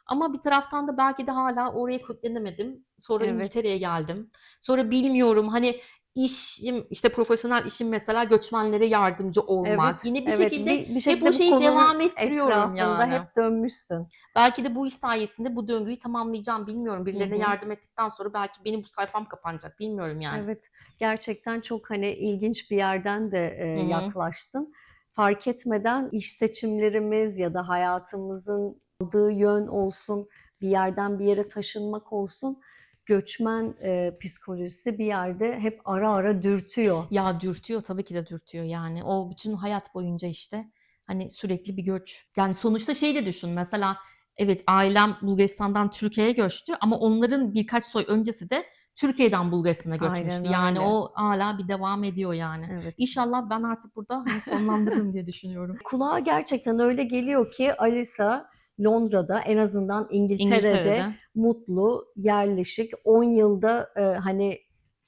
S1: ama bir taraftan da belki de hâlâ oraya köklenemedim. Sonra
S2: Evet.
S1: İngiltere'ye geldim. Sonra bilmiyorum, hani, işim, işte, profesyonel işim mesela göçmenlere yardımcı olmak.
S2: Evet,
S1: Yine bir
S2: evet.
S1: şekilde
S2: Bir
S1: hep o
S2: şekilde bu
S1: şeyi
S2: konunun
S1: devam ettiriyorum
S2: etrafında
S1: yani.
S2: hep dönmüşsün.
S1: Belki de bu iş sayesinde bu döngüyü tamamlayacağım, bilmiyorum.
S2: Hı
S1: Birilerine
S2: hı.
S1: yardım ettikten sonra belki benim bu sayfam kapanacak, bilmiyorum yani.
S2: Evet, gerçekten çok, hani, ilginç bir yerden de,
S1: Hı hı.
S2: yaklaştın. Fark etmeden iş seçimlerimiz ya da hayatımızın aldığı yön olsun, bir yerden bir yere taşınmak olsun, göçmen, psikolojisi bir yerde hep ara ara dürtüyor.
S1: Ya, dürtüyor, tabii ki de dürtüyor yani. O bütün hayat boyunca, işte, hani, sürekli bir göç. Yani, sonuçta şey de düşün, mesela evet, ailem Bulgaristan'dan Türkiye'ye göçtü ama onların birkaç soy öncesi de Türkiye'den Bulgaristan'a
S2: Aynen
S1: göçmüştü. Yani,
S2: öyle.
S1: o hâlâ bir devam ediyor yani.
S2: Evet.
S1: İnşallah ben artık burada, hani, sonlandırırım diye düşünüyorum.
S2: Kulağa gerçekten öyle geliyor ki Alisa Londra'da, en azından İngiltere'de
S1: İngiltere'de.
S2: mutlu, yerleşik, 10 yılda, hani,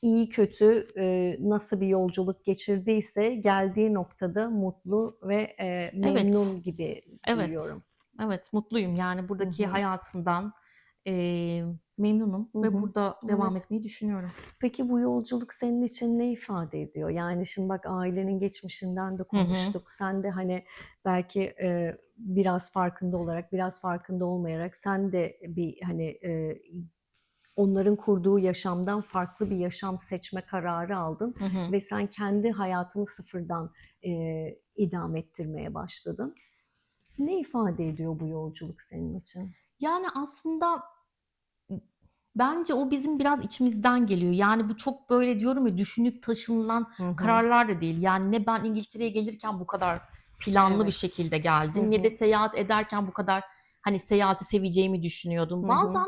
S2: iyi kötü, nasıl bir yolculuk geçirdiyse geldiği noktada mutlu ve,
S1: Evet.
S2: memnun gibi
S1: Evet,
S2: duyuyorum.
S1: evet, mutluyum. Yani
S2: Hı
S1: buradaki
S2: hı.
S1: hayatımdan, memnunum
S2: Hı
S1: ve
S2: hı.
S1: burada devam
S2: Evet.
S1: etmeyi düşünüyorum.
S2: Peki bu yolculuk senin için ne ifade ediyor? Yani şimdi bak ailenin geçmişinden de
S1: Hı hı.
S2: konuştuk. Sen de hani belki, biraz farkında olarak, biraz farkında olmayarak sen de bir hani, onların kurduğu yaşamdan farklı bir yaşam seçme kararı aldın
S1: Hı hı.
S2: ve sen kendi hayatını sıfırdan, idame ettirmeye başladın. Ne ifade ediyor bu yolculuk senin için?
S1: Yani aslında bence o bizim biraz içimizden geliyor. Yani bu çok böyle diyorum ya düşünüp taşınılan
S2: Hı hı.
S1: kararlar da değil. Yani ne ben İngiltere'ye gelirken bu kadar planlı bir
S2: Evet.
S1: şekilde
S2: Hı
S1: geldim ne de
S2: hı.
S1: seyahat ederken bu kadar, hani, seyahati seveceğimi düşünüyordum.
S2: Hı hı.
S1: Bazen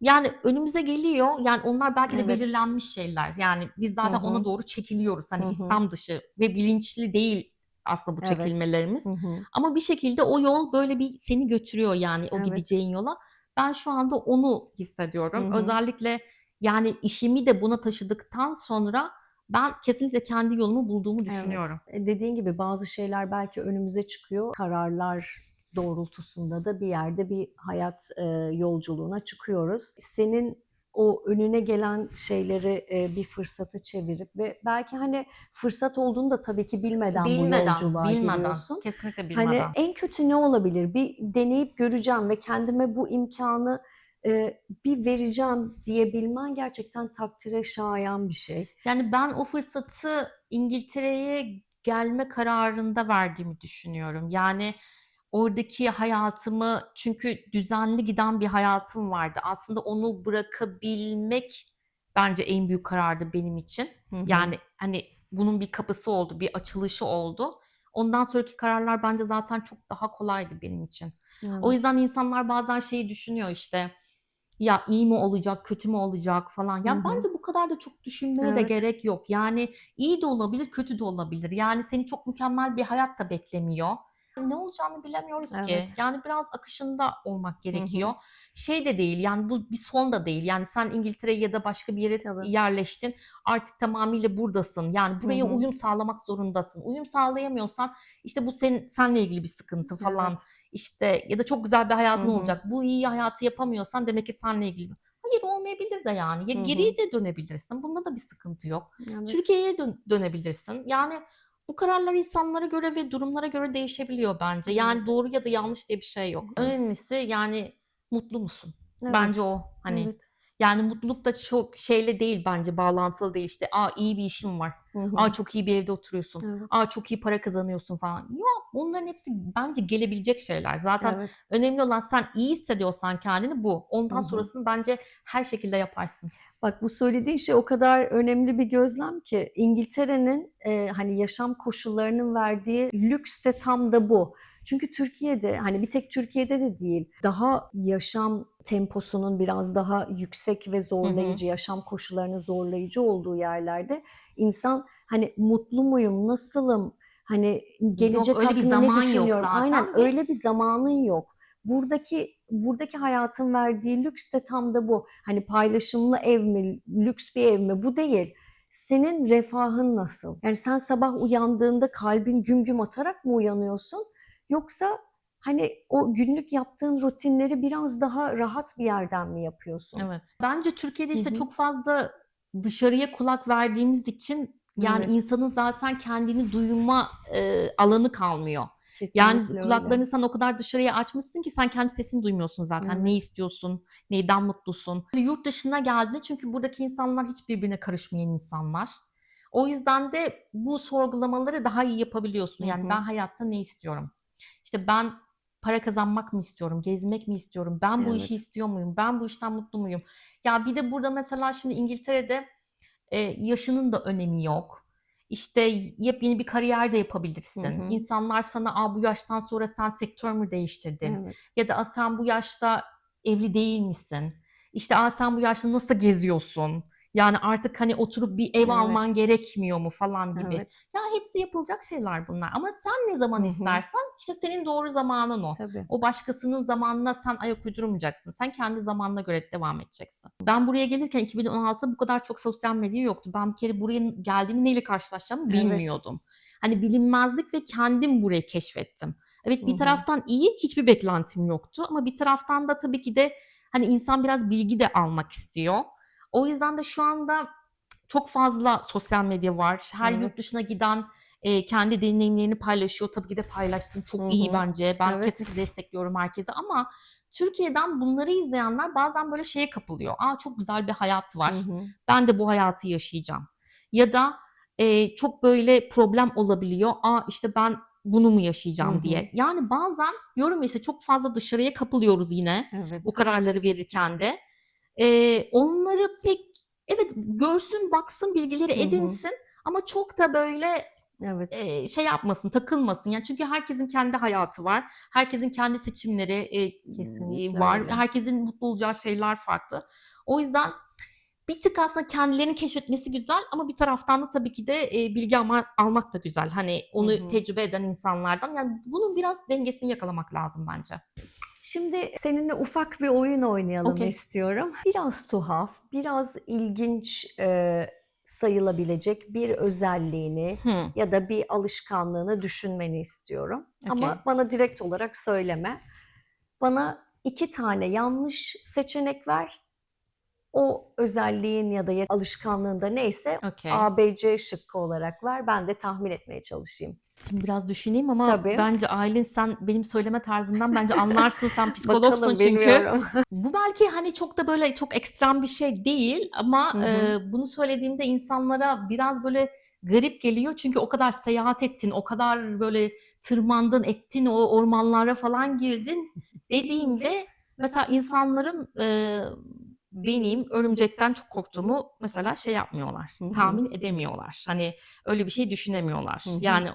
S1: yani, önümüze geliyor, yani, onlar belki de
S2: Evet.
S1: belirlenmiş şeyler. Yani, biz
S2: Hı
S1: zaten ona
S2: hı.
S1: doğru çekiliyoruz.
S2: Hı
S1: Hani,
S2: hı.
S1: istem dışı ve bilinçli değil aslında bu
S2: Evet. Hı
S1: çekilmelerimiz.
S2: hı.
S1: Ama bir şekilde o yol, böyle, bir seni götürüyor, yani, o
S2: Evet.
S1: gideceğin yola. Ben şu anda onu
S2: Hı
S1: hissediyorum.
S2: hı.
S1: Özellikle, yani, işimi de buna taşıdıktan sonra ben kesinlikle kendi yolumu bulduğumu
S2: Evet.
S1: düşünüyorum.
S2: Dediğin gibi bazı şeyler belki önümüze çıkıyor. Kararlar doğrultusunda da bir yerde bir hayat, yolculuğuna çıkıyoruz. Senin o önüne gelen şeyleri, bir fırsata çevirip ve belki, hani, fırsat olduğunu da tabii ki bilmeden bu
S1: Bilmeden,
S2: yolculuğa
S1: bilmeden,
S2: giriyorsun.
S1: kesinlikle
S2: Hani,
S1: bilmeden.
S2: en kötü ne olabilir? Bir deneyip göreceğim ve kendime bu imkânı, bir vereceğim diyebilmen gerçekten takdire şayan bir şey.
S1: Yani, ben o fırsatı İngiltere'ye gelme kararında verdiğimi düşünüyorum. Yani, oradaki hayatımı çünkü düzenli giden bir hayatım vardı. Aslında onu bırakabilmek bence en büyük karardı benim için.
S2: Hı hı.
S1: Yani, hani, bunun bir kapısı oldu, bir açılışı oldu. Ondan sonraki kararlar bence zaten çok daha kolaydı benim için. O
S2: Evet.
S1: yüzden insanlar bazen şeyi düşünüyor, işte, ya, iyi mi olacak, kötü mü olacak falan.
S2: Hı
S1: Ya,
S2: hı.
S1: bence bu kadar da çok düşünmeye de
S2: Evet.
S1: gerek yok. Yani iyi de olabilir, kötü de olabilir. Yani seni çok mükemmel bir hayat da beklemiyor. Ne olacağını bilemiyoruz ki.
S2: Evet.
S1: Yani biraz akışında olmak
S2: Hı
S1: gerekiyor.
S2: hı.
S1: Şey de değil, yani bu bir son da değil. Yani sen İngiltere'ye ya da başka bir yere
S2: Tabii.
S1: yerleştin. Artık tamamıyla buradasın. Yani
S2: Hı
S1: buraya
S2: hı.
S1: uyum sağlamak zorundasın. Uyum sağlayamıyorsan işte bu seninle ilgili bir sıkıntı falan.
S2: Evet.
S1: İşte ya da çok güzel bir
S2: Hı
S1: hayatın
S2: hı.
S1: olacak. Bu iyi hayatı yapamıyorsan demek ki seninle ilgili. Hayır, olmayabilir de yani. Ya
S2: Hı
S1: geriye
S2: hı.
S1: de dönebilirsin. Bunda da bir sıkıntı yok.
S2: Evet.
S1: Türkiye'ye dönebilirsin. Yani bu kararlar insanlara göre ve durumlara göre değişebiliyor bence. Yani
S2: Evet.
S1: doğru ya da yanlış diye bir şey yok.
S2: Hı hı.
S1: Önemlisi yani mutlu musun? Bence
S2: Evet.
S1: o, hani.
S2: Evet.
S1: Yani mutluluk da çok şeyle değil bence, bağlantılı değil. İşte, iyi bir işin var.
S2: Hı hı.
S1: Çok iyi bir evde oturuyorsun.
S2: Evet.
S1: Çok iyi para kazanıyorsun falan. Yok, bunların hepsi bence gelebilecek şeyler. Zaten
S2: Evet.
S1: önemli olan sen iyi hissediyorsan kendini bu.
S2: Hı
S1: Ondan
S2: hı.
S1: sonrasını bence her şekilde yaparsın.
S2: Bak bu söylediğin şey o kadar önemli bir gözlem ki İngiltere'nin, hani, yaşam koşullarının verdiği lüks de tam da bu. Çünkü Türkiye'de, hani, bir tek Türkiye'de de değil, daha yaşam temposunun biraz daha yüksek ve
S1: Hı hı.
S2: zorlayıcı, yaşam koşullarının zorlayıcı olduğu yerlerde insan, hani, mutlu muyum, nasılım, hani,
S1: Yok,
S2: gelecek
S1: öyle bir
S2: hakkında ne
S1: zaman yok
S2: düşünüyorum? Aynen,
S1: zaten ve
S2: öyle bir zamanın yok. Buradaki hayatın verdiği lüks de tam da bu. Hani paylaşımlı ev mi, lüks bir ev mi? Bu değil. Senin refahın nasıl? Yani sen sabah uyandığında kalbin güm güm atarak mı uyanıyorsun? Yoksa hani o günlük yaptığın rutinleri biraz daha rahat bir yerden mi yapıyorsun?
S1: evet. Bence Türkiye'de,
S2: Hı
S1: işte,
S2: hı.
S1: çok fazla dışarıya kulak verdiğimiz için, yani,
S2: Evet,
S1: insanın zaten kendini duyma, alanı kalmıyor. Yani,
S2: kesinlikle öyle.
S1: kulaklarını sen o kadar dışarıya açmışsın ki sen kendi sesini duymuyorsun zaten. Ne
S2: Evet.
S1: istiyorsun, neyden mutlusun? Hani, yurt dışına geldiğinde çünkü buradaki insanlar hiç birbirine karışmayan insanlar. O yüzden de bu sorgulamaları daha iyi yapabiliyorsun.
S2: Hı
S1: Yani, ben
S2: hı.
S1: hayatta ne istiyorum? İşte, ben para kazanmak mı istiyorum, gezmek mi istiyorum, ben bu işi
S2: Evet.
S1: istiyor muyum, ben bu işten mutlu muyum? Ya, bir de burada mesela şimdi İngiltere'de, yaşının da önemi yok. İşte, yepyeni bir kariyer de
S2: Hı
S1: yapabilirsin.
S2: hı.
S1: İnsanlar sana, bu yaştan sonra sen sektör mü değiştirdin?
S2: Evet.
S1: Ya da, sen bu yaşta evli değil misin? İşte, sen bu yaşta nasıl geziyorsun? Yani, artık, hani, oturup bir ev alman
S2: Evet.
S1: gerekmiyor mu falan gibi.
S2: Evet.
S1: Ya, hepsi yapılacak şeyler bunlar ama sen ne
S2: Hı
S1: zaman
S2: hı.
S1: istersen, işte, senin doğru zamanın o.
S2: Tabii.
S1: O başkasının zamanına sen ayak uydurmayacaksın. Sen kendi zamanına göre devam edeceksin. Ben buraya gelirken 2016'da bu kadar çok sosyal medya yoktu. Ben bir kere buraya geldiğimde neyle karşılaşacağımı
S2: Evet.
S1: bilmiyordum. Hani bilinmezlik ve kendim burayı keşfettim. Evet,
S2: Hı
S1: bir
S2: hı.
S1: taraftan iyi, hiçbir beklentim yoktu ama bir taraftan da tabii ki de, hani, insan biraz bilgi de almak istiyor. O yüzden de şu anda çok fazla sosyal medya var. Her yurt
S2: Evet.
S1: dışına giden, kendi deneyimlerini paylaşıyor. Tabii ki de paylaşsın.
S2: Hı
S1: Çok iyi
S2: hı.
S1: bence. Ben
S2: Evet.
S1: kesinlikle destekliyorum herkese ama Türkiye'den bunları izleyenler bazen böyle şeye kapılıyor. Çok güzel bir hayat
S2: Hı
S1: var.
S2: hı.
S1: Ben de bu hayatı yaşayacağım. Ya da, çok böyle problem olabiliyor. İşte ben bunu mu
S2: Hı
S1: yaşayacağım
S2: hı.
S1: diye. Yani bazen diyorum ya, işte çok fazla dışarıya kapılıyoruz yine bu
S2: Evet.
S1: kararları verirken de. Onları pek evet, görsün, baksın, bilgileri
S2: Hı hı.
S1: edinsin ama çok da böyle,
S2: Evet.
S1: şey yapmasın, takılmasın. Yani çünkü herkesin kendi hayatı var. Herkesin kendi seçimleri,
S2: Kesinlikle
S1: var.
S2: öyle.
S1: Herkesin mutlu olacağı şeyler farklı. O yüzden bir tık aslında kendilerini keşfetmesi güzel ama bir taraftan da tabii ki de, bilgi almak da güzel. Hani,
S2: Hı
S1: onu
S2: hı.
S1: tecrübe eden insanlardan. Yani bunun biraz dengesini yakalamak lazım bence.
S2: Şimdi seninle ufak bir oyun oynayalım
S1: Okay.
S2: istiyorum. Biraz tuhaf, biraz ilginç, sayılabilecek bir özelliğini
S1: Hımm.
S2: ya da bir alışkanlığını düşünmeni istiyorum. Ama
S1: Okay.
S2: bana direkt olarak söyleme. Bana 2 tane yanlış seçenek ver. O özelliğin ya da alışkanlığın da neyse
S1: Okay.
S2: A, B, C şıkkı olarak ver. Ben de tahmin etmeye çalışayım.
S1: Şimdi biraz düşüneyim ama
S2: Tabii.
S1: bence Aylin, sen benim söyleme tarzımdan bence anlarsın. Sen psikologsun
S2: Bakalım,
S1: çünkü.
S2: bilmiyorum.
S1: Bu belki, hani, çok da böyle çok ekstrem bir şey değil ama,
S2: Hı hı.
S1: bunu söylediğimde insanlara biraz böyle garip geliyor. Çünkü o kadar seyahat ettin, o kadar böyle tırmandın, ettin, o ormanlara falan girdin dediğimde mesela insanların, benim örümcekten çok korktuğumu mesela şey yapmıyorlar,
S2: Hı hı.
S1: tahmin edemiyorlar. Hani, öyle bir şey düşünemiyorlar.
S2: Hı hı.
S1: Yani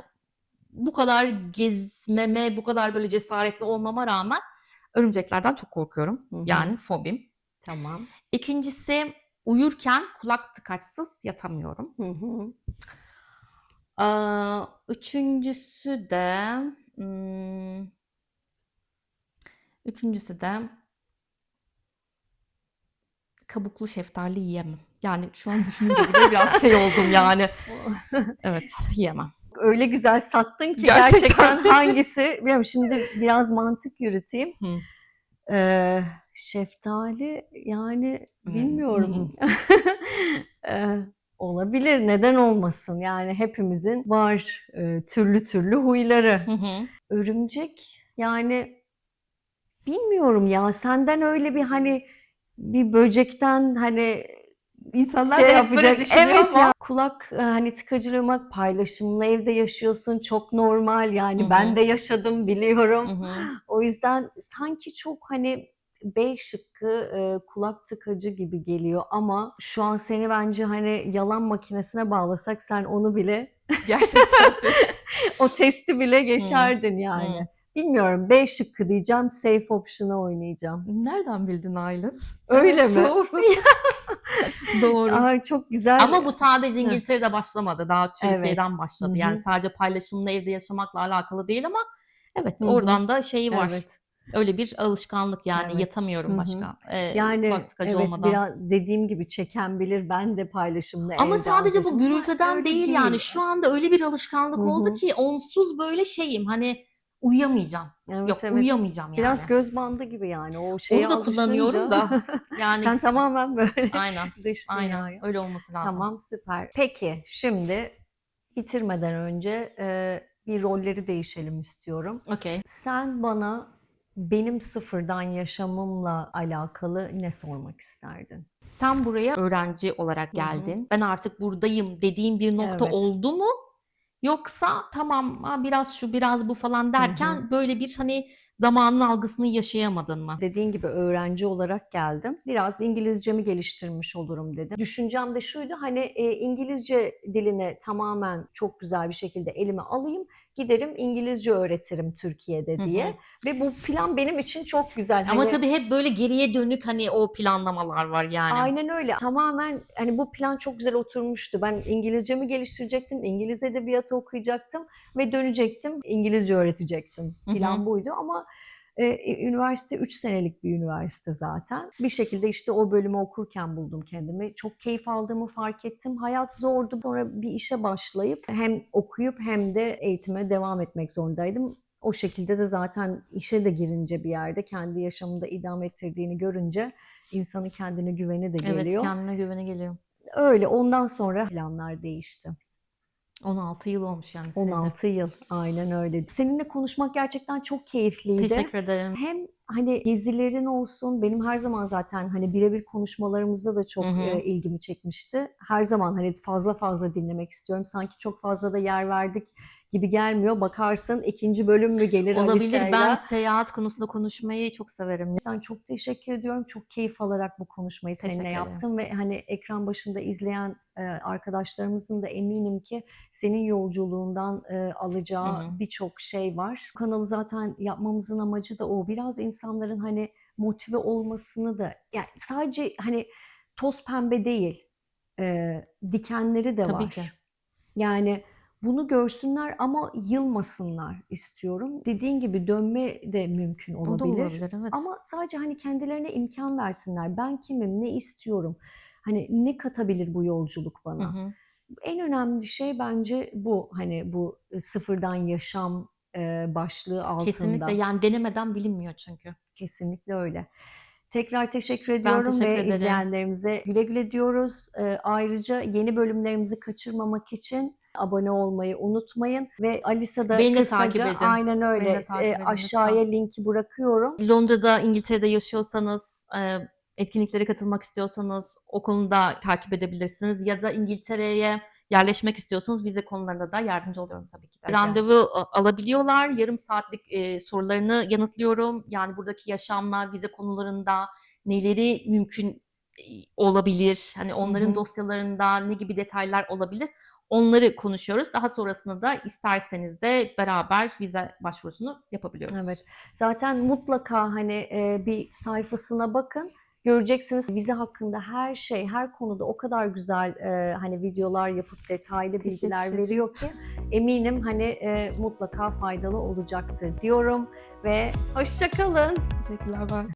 S1: bu kadar gezmeme, bu kadar böyle cesaretli olmama rağmen örümceklerden çok korkuyorum.
S2: Hı hı.
S1: Yani fobim.
S2: Tamam.
S1: 2'ncisi, uyurken kulak tıkaçsız yatamıyorum.
S2: Hı hı.
S1: 3'üncüsü de, Imm, 3'üncüsü de kabuklu şeftali yiyemem. Yani şu an düşününce bile biraz şey oldum yani. Evet, yiyemem.
S2: Öyle güzel sattın ki
S1: Gerçekten.
S2: gerçekten hangisi bilmiyorum. Şimdi biraz mantık yürüteyim.
S1: Hı.
S2: Şeftali, yani
S1: Hı hı.
S2: bilmiyorum. Eee, olabilir, neden olmasın? Yani hepimizin var, türlü türlü huyları.
S1: Hı hı.
S2: Örümcek, yani bilmiyorum ya, senden öyle bir, hani, bir böcekten, hani,
S1: İnsanlar
S2: şey
S1: da hep böyle
S2: yapacak.
S1: düşünüyor
S2: Evet
S1: ama.
S2: ya, kulak, hani, tıkacılığıma paylaşımlı evde yaşıyorsun, çok normal,
S1: Hı
S2: yani ben
S1: hı.
S2: de yaşadım,
S1: Hı
S2: biliyorum.
S1: hı.
S2: O yüzden sanki çok, hani, B şıkkı, kulak tıkacı gibi geliyor ama şu an seni bence, hani, yalan makinesine bağlasak sen onu bile
S1: Gerçekten mi?
S2: o testi bile
S1: Hıı.
S2: geçerdin
S1: Hı.
S2: yani. Bilmiyorum, B şıkkı diyeceğim, safe option'ı oynayacağım.
S1: Nereden bildin Aylin?
S2: Öyle
S1: Evet,
S2: mi?
S1: doğru. Doğru.
S2: Ay, çok güzel.
S1: Ama bu sadece
S2: Hıh,
S1: İngiltere'de başlamadı. Daha
S2: evet.
S1: Türkiye'den
S2: Hı
S1: başladı. Yani
S2: hı.
S1: sadece paylaşımlı evde yaşamakla alakalı değil ama evet,
S2: Hı hı.
S1: oradan da şeyi var.
S2: Evet,
S1: Öyle bir alışkanlık yani
S2: evet. Hı
S1: yatamıyorum
S2: hı.
S1: başka, kulak
S2: Yani,
S1: tıkacı
S2: evet,
S1: olmadan.
S2: biraz dediğim gibi çeken bilir, ben de paylaşımlı
S1: Ama
S2: evde az
S1: sadece bu
S2: yaşadım ama
S1: gürültüden
S2: öyle
S1: değil yani
S2: değil.
S1: şu anda öyle bir
S2: Hı
S1: alışkanlık oldu
S2: hı.
S1: ki onsuz böyle şeyim, hani uyuyamayacağım. Yok,
S2: Evet, evet.
S1: uyuyamayacağım yani.
S2: Biraz göz bandı gibi yani o şeye
S1: Onu da kullanıyorum
S2: alışınca
S1: da yani
S2: sen tamamen böyle
S1: aynen,
S2: dış
S1: aynen
S2: dünyaya.
S1: öyle olması lazım.
S2: Tamam, süper. Peki, şimdi bitirmeden önce, bir rolleri değişelim istiyorum.
S1: Okay.
S2: Sen bana benim sıfırdan yaşamımla alakalı ne sormak isterdin?
S1: Sen buraya öğrenci olarak
S2: Hı hı.
S1: geldin. Ben artık buradayım dediğin bir nokta
S2: Evet.
S1: oldu mu? Yoksa tamam, biraz şu, biraz bu falan
S2: Hı hı.
S1: derken böyle bir, hani, zamanın algısını yaşayamadın mı?
S2: Dediğin gibi öğrenci olarak geldim. Biraz İngilizcemi geliştirmiş olurum dedim. Düşüncem de şuydu, hani, İngilizce dilini tamamen çok güzel bir şekilde elime alayım, giderim İngilizce öğretirim Türkiye'de
S1: Hı
S2: diye
S1: hı.
S2: ve bu plan benim için çok güzel.
S1: Ama
S2: Hani,
S1: tabii hep böyle geriye dönük, hani, o planlamalar var yani.
S2: aynen öyle. Tamamen, hani, bu plan çok güzel oturmuştu. Ben İngilizcemi geliştirecektim, İngiliz edebiyatı okuyacaktım ve dönecektim, İngilizce öğretecektim.
S1: Hı hı.
S2: Plan buydu ama, üniversite 3 senelik bir üniversite zaten. Bir şekilde, işte, o bölümü okurken buldum kendimi. Çok keyif aldığımı fark ettim. Hayat zordu. Sonra bir işe başlayıp hem okuyup hem de eğitime devam etmek zorundaydım. O şekilde de zaten işe de girince bir yerde kendi yaşamını da idame ettirdiğini görünce İnsanın kendine güveni de
S1: Evet,
S2: geliyor.
S1: kendine güveni geliyor.
S2: Öyle, ondan sonra planlar değişti.
S1: 16 yıl olmuş yani senin.
S2: 16 yıl, aynen öyle. Seninle konuşmak gerçekten çok keyifliydi.
S1: Teşekkür ederim.
S2: Hem, hani, gezilerin olsun, benim her zaman zaten, hani, birebir konuşmalarımızda da
S1: Hı
S2: çok,
S1: hı.
S2: ilgimi çekmişti. Her zaman, hani, fazla fazla dinlemek istiyorum. Sanki çok fazla da yer verdik gibi gelmiyor. Bakarsın 2. bölüm mü gelir
S1: Olabilir. Ben
S2: Alisa'yla?
S1: seyahat konusunda konuşmayı çok severim.
S2: Ben çok teşekkür ediyorum. Çok keyif alarak bu konuşmayı seninle
S1: Teşekkür ederim.
S2: yaptım ve, hani, ekran başında izleyen, arkadaşlarımızın da eminim ki senin yolculuğundan,
S1: Hı
S2: alacağı
S1: hı.
S2: birçok şey var. Bu kanalı zaten yapmamızın amacı da o. Biraz insanların, hani, motive olmasını da yani sadece, hani, toz pembe değil, dikenleri de
S1: Tabii ki.
S2: var. Yani bunu görsünler ama yılmasınlar istiyorum. Dediğin gibi dönme de mümkün
S1: O da
S2: olabilir
S1: olabilir, evet.
S2: ama sadece, hani, kendilerine imkân versinler. Ben kimim, ne istiyorum, hani, ne katabilir bu yolculuk
S1: Hı
S2: bana?
S1: hı.
S2: En önemli şey bence bu. Hani, bu, sıfırdan yaşam, başlığı
S1: Kesinlikle,
S2: altında.
S1: yani denemeden bilinmiyor çünkü.
S2: Kesinlikle öyle. Tekrar teşekkür
S1: Ben
S2: ediyorum
S1: teşekkür
S2: ve
S1: ederim.
S2: izleyenlerimize güle güle diyoruz. Ayrıca yeni bölümlerimizi kaçırmamak için abone olmayı unutmayın ve Alisa da
S1: Beni de takip
S2: kısaca
S1: edin.
S2: aynen
S1: Beni
S2: öyle,
S1: de takip edin lütfen.
S2: aşağıya linki bırakıyorum.
S1: Londra'da, İngiltere'de yaşıyorsanız, etkinliklere katılmak istiyorsanız o konuda takip edebilirsiniz ya da İngiltere'ye yerleşmek istiyorsanız vize konularında da yardımcı oluyorum tabii ki de.
S2: Mutlaka.
S1: Randevu alabiliyorlar. Yarım saatlik, sorularını yanıtlıyorum. Yani buradaki yaşamla, vize konularında neleri mümkün, olabilir, hani
S2: Hı
S1: onların
S2: hı.
S1: dosyalarında ne gibi detaylar olabilir, onları konuşuyoruz. Daha sonrasında da isterseniz de beraber vize başvurusunu
S2: Evet.
S1: yapabiliyoruz.
S2: Zaten mutlaka, hani, bir sayfasına bakın. Göreceksiniz vize hakkında her şey, her konuda o kadar güzel, hani videolar yapıp detaylı bilgiler
S1: Teşekkür ederim.
S2: veriyor ki eminim, hani, mutlaka faydalı olacaktır diyorum ve hoşça kalın.
S1: Teşekkürler. Bay